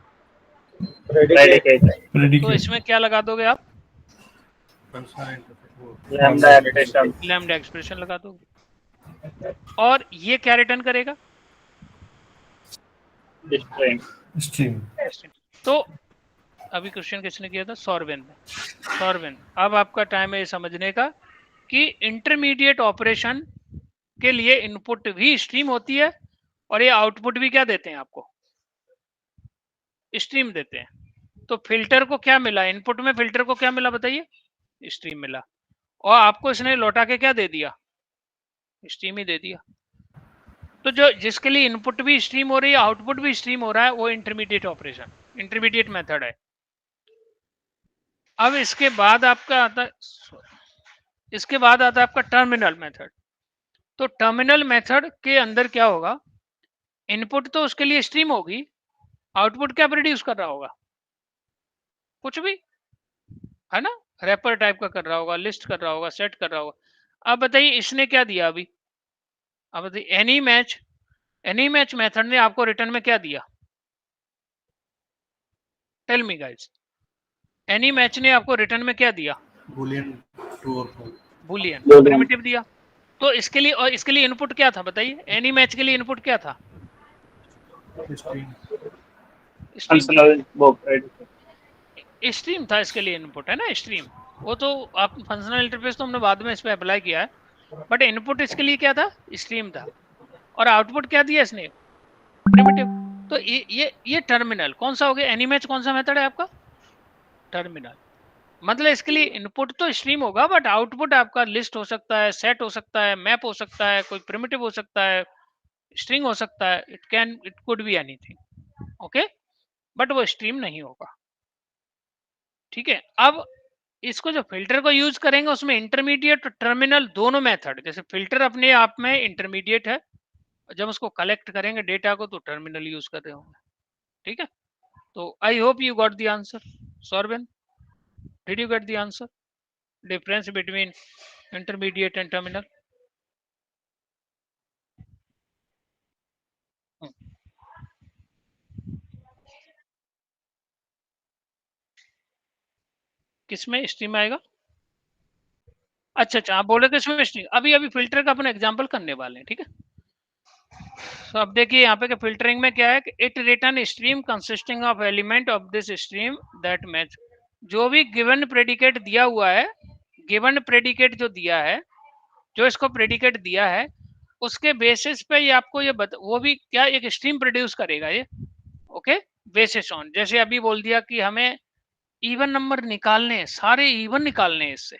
predicate, तो Predicate. इसमें क्या लगा दोगे आप, Functional interface. lambda annotation, lambda expression लगा दोगे। और ये क्या रिटर्न करेगा, string, Stream. तो अभी क्वेश्चन किसने किया था, सौरविन ने। सौरविन, अब आपका टाइम है ये समझने का कि इंटरमीडिएट ऑपरेशन के लिए इनपुट भी स्ट्रीम होती है और ये आउटपुट भी क्या देते हैं आपको, स्ट्रीम देते हैं। तो फिल्टर को क्या मिला, इनपुट में फिल्टर को क्या मिला बताइए, स्ट्रीम मिला। और आपको इसने लौटा के क्या दे दिया, स्ट्रीम ही दे दिया। तो जो जिसके लिए इनपुट भी स्ट्रीम हो रही है, आउटपुट भी स्ट्रीम हो रहा है, वो इंटरमीडिएट ऑपरेशन, इंटरमीडिएट मेथड है। अब इसके बाद आपका आता है, इसके बाद आता है आपका टर्मिनल मेथड। तो टर्मिनल मेथड के अंदर क्या होगा, इनपुट तो उसके लिए स्ट्रीम होगी, आउटपुट क्या प्रोड्यूस कर रहा होगा, कुछ भी, है ना। रैपर टाइप का कर रहा होगा, लिस्ट कर रहा होगा, सेट कर रहा होगा। अब बताइए इसने क्या दिया अभी, अब बताइए एनी मैच मेथड ने आपको रिटर्न में क्या दिया, tell me guys. Any match ने आपको रिटर्न में क्या दिया, Boolean true or false. Boolean, Boolean. Primitive दिया। तो इसके लिए, और इसके लिए इनपुट क्या था बताइए, एनी मैच के लिए इनपुट क्या था, Stream. स्ट्रीम था, functional वो predicate, स्ट्रीम था इसके लिए इनपुट, है ना, स्ट्रीम। वो तो आप फंक्शनल इंटरफेस तो हमने बाद में इस पे अप्लाई किया है, बट इनपुट इसके लिए क्या था, स्ट्रीम था। और आउटपुट क्या दिया इसने, प्रिमिटिव। तो ये टर्मिनल कौन सा हो गया, एनी मैच कौन सा मेथड है आपका, टर्मिनल। मतलब इसके लिए इनपुट तो स्ट्रीम होगा, बट आउटपुट आपका लिस्ट हो सकता है, सेट हो सकता है, मैप हो सकता है, कोई प्रिमिटिव हो सकता है, स्ट्रिंग हो सकता है, it could be anything, okay, but वो स्ट्रीम नहीं होगा। ठीक है, अब इसको जो फिल्टर को यूज करेंगे उसमें इंटरमीडिएट और टर्मिनल दोनों मेथड, जैसे फिल्टर अपने आप में इंटरमीडिएट है, जब उसको कलेक्ट करेंगे डेटा को तो टर्मिनल यूज कर रहे होंगे। ठीक है, तो I hope you got the answer सौरविन। Did you get the answer? Difference between intermediate and terminal? किसमें स्ट्रीम आएगा? अच्छा अच्छा, आप बोले किसमें स्ट्रीम? अभी अभी फिल्टर का अपन एग्जांपल करने वाले हैं, ठीक है। तो अब देखिए यहाँ पे फिल्टरिंग में क्या है कि it return stream consisting of element of this stream that match. जो भी गिवन प्रेडिकेट दिया हुआ है, गिवन प्रेडिकेट जो दिया है, जो इसको प्रेडिकेट दिया है, उसके बेसिस पे ये आपको ये वो भी क्या एक स्ट्रीम प्रोड्यूस करेगा ये, ओके, बेसिस ऑन। जैसे अभी बोल दिया कि हमें इवन नंबर निकालने हैं, सारे इवन निकालने हैं इससे।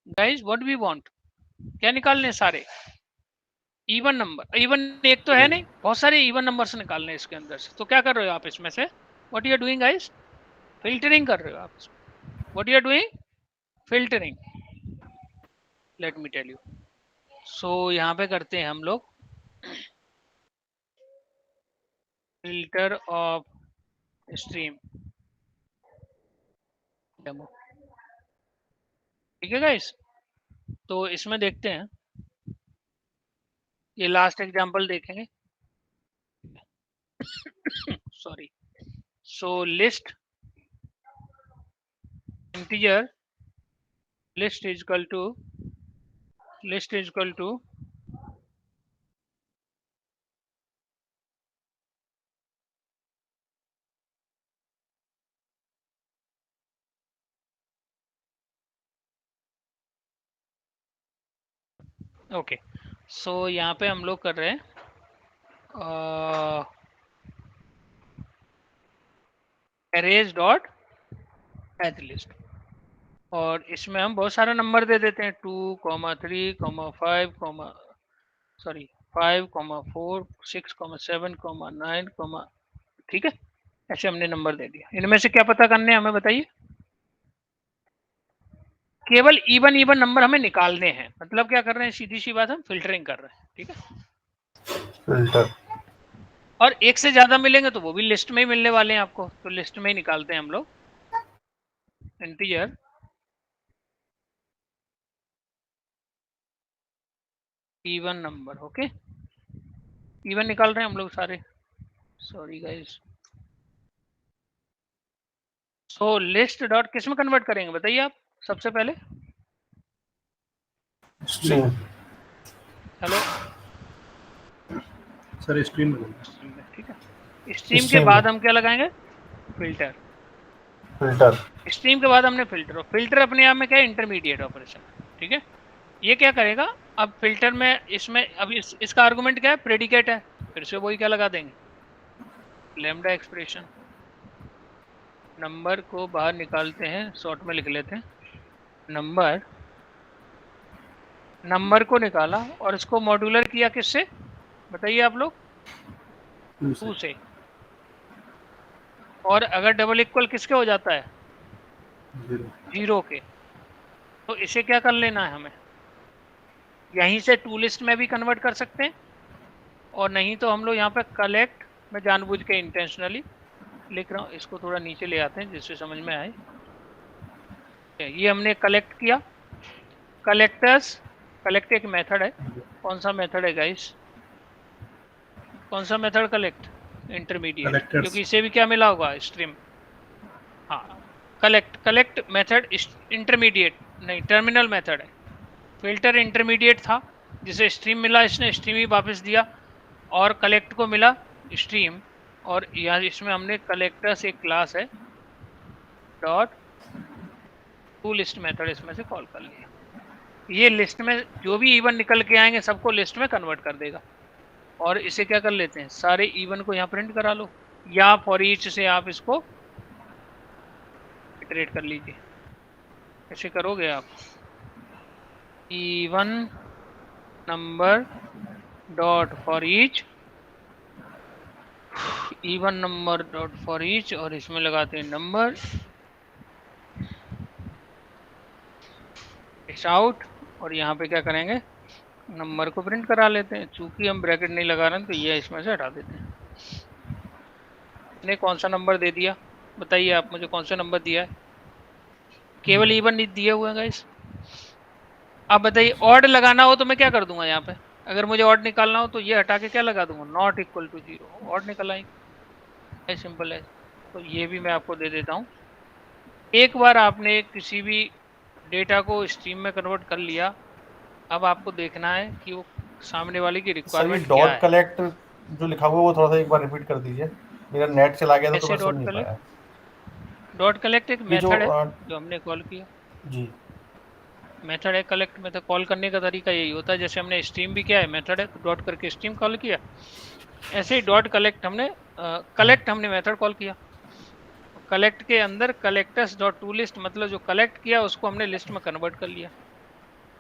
गाइस व्हाट वी वांट, क्या निकालने हैं? सारे इवन नंबर। इवन एक तो है नहीं, बहुत सारे इवन नंबर्स निकालने हैं इसके अंदर से। तो क्या कर रहे हो आप इसमें से? What you are doing guys? Filtering कर रहे हो आप। What you are doing? Filtering. Let me tell you. So यहाँ पे करते हैं हम लोग फिल्टर ऑफ स्ट्रीम डेमो, ठीक है गाइस। तो इसमें देखते हैं, ये लास्ट एग्जांपल देखेंगे। Sorry. So list integer list is equal to okay. So यहाँ पे हम लोग कर रहे हैं अरेज डॉट एज लिस्ट, और इसमें हम बहुत सारा नंबर दे देते हैं 2, 3, 5, सॉरी 5, 4, 6, 7, 9, ठीक है। ऐसे हमने नंबर दे दिया। इनमें से क्या पता करने हैं हमें बताइए? केवल इवन नंबर हमें निकालने हैं। मतलब क्या कर रहे हैं? सीधी सी बात, हम फिल्टरिंग कर रहे हैं, ठीक है। फिल्टर। और एक से ज्यादा मिलेंगे तो वो भी लिस्ट में ही मिलने वाले हैं आपको, तो लिस्ट में ही निकालते हैं हम लोग integer even number. Okay, even निकाल रहे हैं हम लोग सारे। Sorry guys. So list dot किस में कन्वर्ट करेंगे बताइए आप सबसे पहले? Stream. Hello sir stream stream में, ठीक है। स्ट्रीम के बाद हम क्या लगाएंगे? फिल्टर। फिल्टर। स्ट्रीम के बाद हमने फिल्टर, और फिल्टर अपने आप में क्या है? इंटरमीडिएट ऑपरेशन, ठीक है। ये क्या करेगा अब फिल्टर में? इसमें अब इसका आर्गुमेंट क्या है? प्रेडिकेट है। फिर से वही क्या लगा देंगे? Lambda expression. नंबर को बाहर निकालते हैं, शॉर्ट में लिख लेते हैं। नंबर को निकाला और इसको मॉड्यूलर किया किससे बताइए आप लोग? 2 से। और अगर डबल इक्वल किसके हो जाता है? 0 के। तो इसे क्या कर लेना है हमें? यहीं से टू लिस्ट में भी कन्वर्ट कर सकते हैं, और नहीं तो हम लोग यहाँ पे कलेक्ट में जानबूझ के इंटेंशनली लिख रहा हूँ, इसको थोड़ा नीचे ले आते हैं जिससे समझ में आए। ये हमने कलेक्ट किया। कलेक्ट एक मेथड है। कौन सा मेथड है गाइस? कौन सा मेथड? कलेक्ट इंटरमीडिएट, क्योंकि इसे भी क्या मिला होगा? स्ट्रीम। हाँ, कलेक्ट मेथड इंटरमीडिएट नहीं, टर्मिनल मेथड है। फिल्टर इंटरमीडिएट था, जिसे स्ट्रीम मिला, इसने स्ट्रीम ही वापस दिया, और कलेक्ट को मिला स्ट्रीम। और यहाँ इसमें हमने कलेक्टर्स एक क्लास है डॉट टू लिस्ट मेथड इसमें से कॉल कर लिया। ये लिस्ट में जो भी इवन निकल के आएंगे सबको लिस्ट में कन्वर्ट कर देगा। और इसे क्या कर लेते हैं? सारे इवन को यहाँ प्रिंट करा लो, या फॉर ईच से आप इसको इटरेट कर लीजिए। ऐसे करोगे आप even number dot for each, even number dot for each, और इसमें लगाते हैं नंबर इस आउट, और यहाँ पे क्या करेंगे? नंबर को प्रिंट करा लेते हैं। चूंकि हम ब्रैकेट नहीं लगा रहे हैं तो ये इसमें से हटा देते हैं। ने कौन सा नंबर दे दिया बताइए आप मुझे? कौन सा नंबर दिया है? केवल इवन नहीं दिए हुए हैं गाइस। अब बताइए ऑड लगाना हो तो मैं क्या कर दूंगा यहाँ पे, अगर मुझे ऑड निकालना हो तो ये हटा के क्या लगा दूंगा, नॉट इक्वल टू 0, ऑड निकल आएंगे, सिंपल है। तो ये भी मैं आपको दे देता हूँ। एक बार आपने किसी भी डेटा को स्ट्रीम में कन्वर्ट कर लिया, अब आपको देखना है कि वो सामने वाले की सर ये रिक्वायरमेंट क्या डॉट है। कलेक्ट जो लिखा हुआ है वो थोड़ा सा एक बार रिपीट कर दीजिए, मेरा नेट चला गया था तो ऐसे मैं सुन नहीं पाया। डॉट कलेक्ट एक ये जो मेथड है जो हमने कॉल किया, जी मेथड है कलेक्ट मेथड। कॉल करने का तरीका यही होता है, जैसे हमने स्ट्रीम भी किया है, मेथड है तो डॉट करके स्ट्रीम कॉल किया, ऐसे ही डॉट कलेक्ट हमने कलेक्ट हमने मेथड कॉल किया। कलेक्ट के अंदर कलेक्टर्स डॉट टू लिस्ट, मतलब जो कलेक्ट किया उसको हमने लिस्ट में कन्वर्ट कर लिया,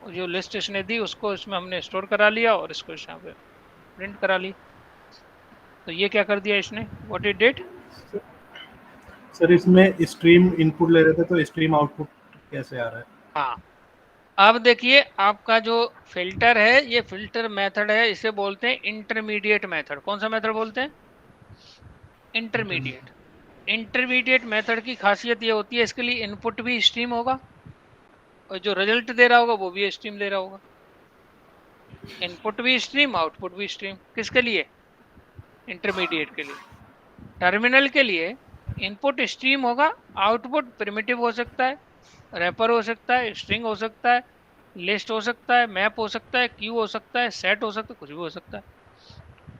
और जो लिस्ट इसने दी उसको इसमें हमने स्टोर करा लिया और इसको यहाँ पे प्रिंट करा ली। तो ये क्या कर दिया इसने, व्हाट इट डिड। सर इसमें स्ट्रीम इनपुट ले रहे थे तो स्ट्रीम आउटपुट कैसे आ रहा है? हाँ, अब देखिए आपका जो फिल्टर है, ये फिल्टर मेथड है, इसे बोलते हैं इंटरमीडिएट मेथड। कौन सा मेथड बोलते हैं, इंटरमीडिएट। इंटरमीडिएट मेथड की खासियत ये होती है, इसके लिए इनपुट भी स्ट्रीम होगा और जो रिजल्ट दे रहा होगा वो भी स्ट्रीम दे रहा होगा। इनपुट भी स्ट्रीम, आउटपुट भी स्ट्रीम। किसके लिए, इंटरमीडिएट के लिए। टर्मिनल के लिए इनपुट स्ट्रीम होगा, आउटपुट प्रिमिटिव हो सकता है, रैपर हो सकता है, स्ट्रिंग हो सकता है, लिस्ट हो सकता है, मैप हो सकता है, क्यू हो सकता है, सेट हो सकता है, कुछ भी हो सकता है,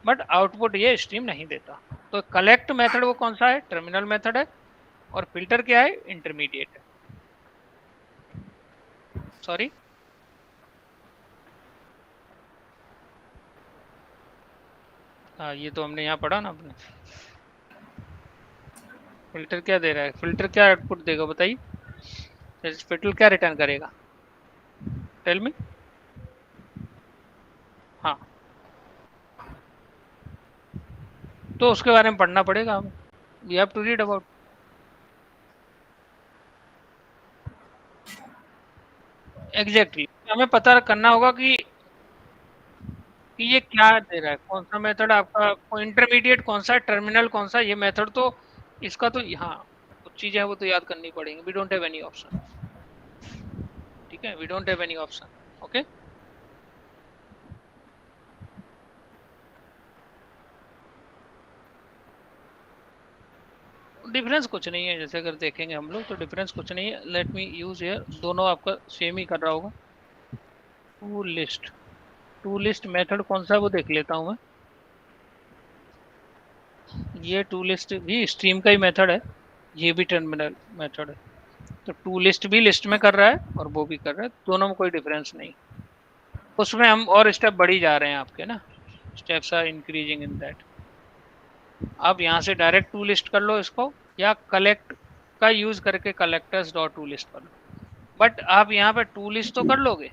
बट आउटपुट ये स्ट्रीम नहीं देता। तो कलेक्ट मेथड वो कौन सा है, टर्मिनल मेथड है, और फिल्टर क्या है, इंटरमीडिएट है। सॉरी, हाँ ये तो हमने यहाँ पढ़ा ना अपने। फिल्टर क्या दे रहा है, फिल्टर क्या आउटपुट देगा बताइए, फिल्टर क्या रिटर्न करेगा, टेल मी। हाँ, तो उसके बारे में पढ़ना पड़ेगा हमें, we have to read about. Exactly हमें पता करना होगा कि ये क्या दे रहा है, कौन सा मेथड आपका इंटरमीडिएट कौन सा है, टर्मिनल कौन सा है, ये मेथड तो इसका तो हाँ कुछ चीजें हैं वो तो याद करनी पड़ेंगी। We don't have any option, ठीक है, we don't have any option, okay. Difference कुछ नहीं है, जैसे अगर देखेंगे हम लोग तो डिफरेंस कुछ नहीं है। लेट मी यूज हियर, दोनों आपका सेम ही कर रहा होगा। टू लिस्ट मेथड कौन सा है वो देख लेता हूँ मैं। ये टू लिस्ट भी स्ट्रीम का ही मेथड है, ये भी टर्मिनल मेथड है। तो टू लिस्ट भी लिस्ट में कर रहा है और वो भी कर रहा है, दोनों में कोई डिफरेंस नहीं। उसमें हम और स्टेप बढ़ी जा रहे हैं आपके ना, steps are increasing in that. आप यहाँ से डायरेक्ट टू लिस्ट कर लो इसको, या कलेक्ट का यूज करके कलेक्टर्स डॉट टू लिस्ट कर लो, बट आप यहाँ पे टू लिस्ट तो कर लोगे,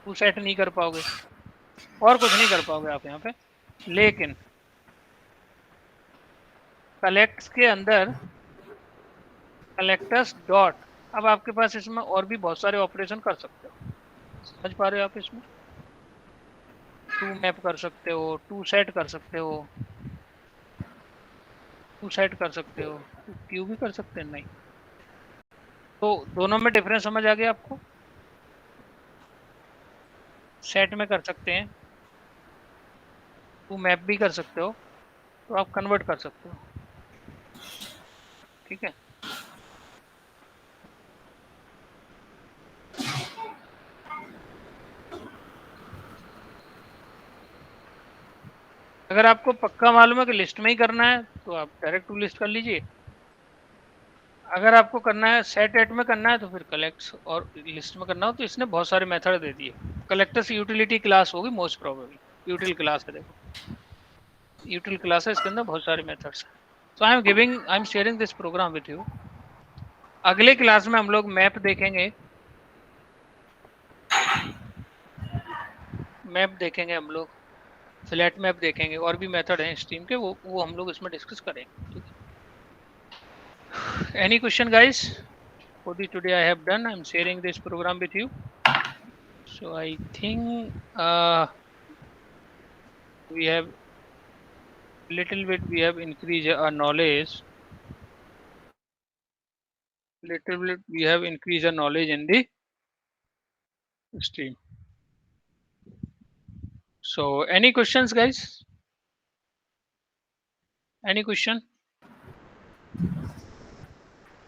टू सेट नहीं कर पाओगे और कुछ नहीं कर पाओगे आप यहाँ पे। लेकिन कलेक्ट्स के अंदर कलेक्टर्स डॉट, अब आपके पास इसमें और भी बहुत सारे ऑपरेशन कर सकते हो, समझ पा रहे हो आप। इसमें टू मैप कर सकते हो, टू सेट कर सकते हो, टू सेट कर सकते हो, टू क्यू भी कर सकते हैं, नहीं तो दोनों में डिफरेंस समझ आ गया आपको। सेट में कर सकते हैं, टू मैप भी कर सकते हो, तो आप कन्वर्ट कर सकते हो, ठीक है। अगर आपको पक्का मालूम है कि लिस्ट में ही करना है तो आप डायरेक्ट टू लिस्ट कर लीजिए। अगर आपको करना है सेट एट में करना है तो फिर कलेक्ट्स और लिस्ट में करना हो तो इसने बहुत सारे मेथड दे दिए। कलेक्टर्स यूटिलिटी क्लास होगी मोस्ट प्रोबेबली, यूटिल क्लास है, देखो यूटिल क्लास है, इसके अंदर बहुत सारे मेथड्स हैं। So I am sharing this program with you. अगले क्लास में हम लोग मैप देखेंगे, मैप देखेंगे हम लोग, फ्लैट मैप देखेंगे, और भी मेथड हैं स्ट्रीम के, वो हम लोग इसमें डिस्कस करेंगे, ठीक है। Any question guys? For the today I have done, I'm sharing this program with you. So I think we have little bit we have increased our knowledge. Little bit we have increased our knowledge in the stream. So any questions, guys? Any question?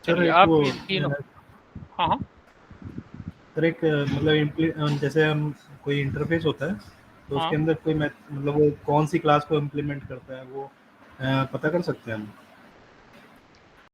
Sir चलिए एक आप वो ये तीनों, हाँ हाँ sir एक मतलब जैसे हम कोई इंटरफेस होता है तो हाँ उसके अंदर कोई मतलब वो कौन सी क्लास को इम्प्लीमेंट करता है वो पता कर सकते हैं हम?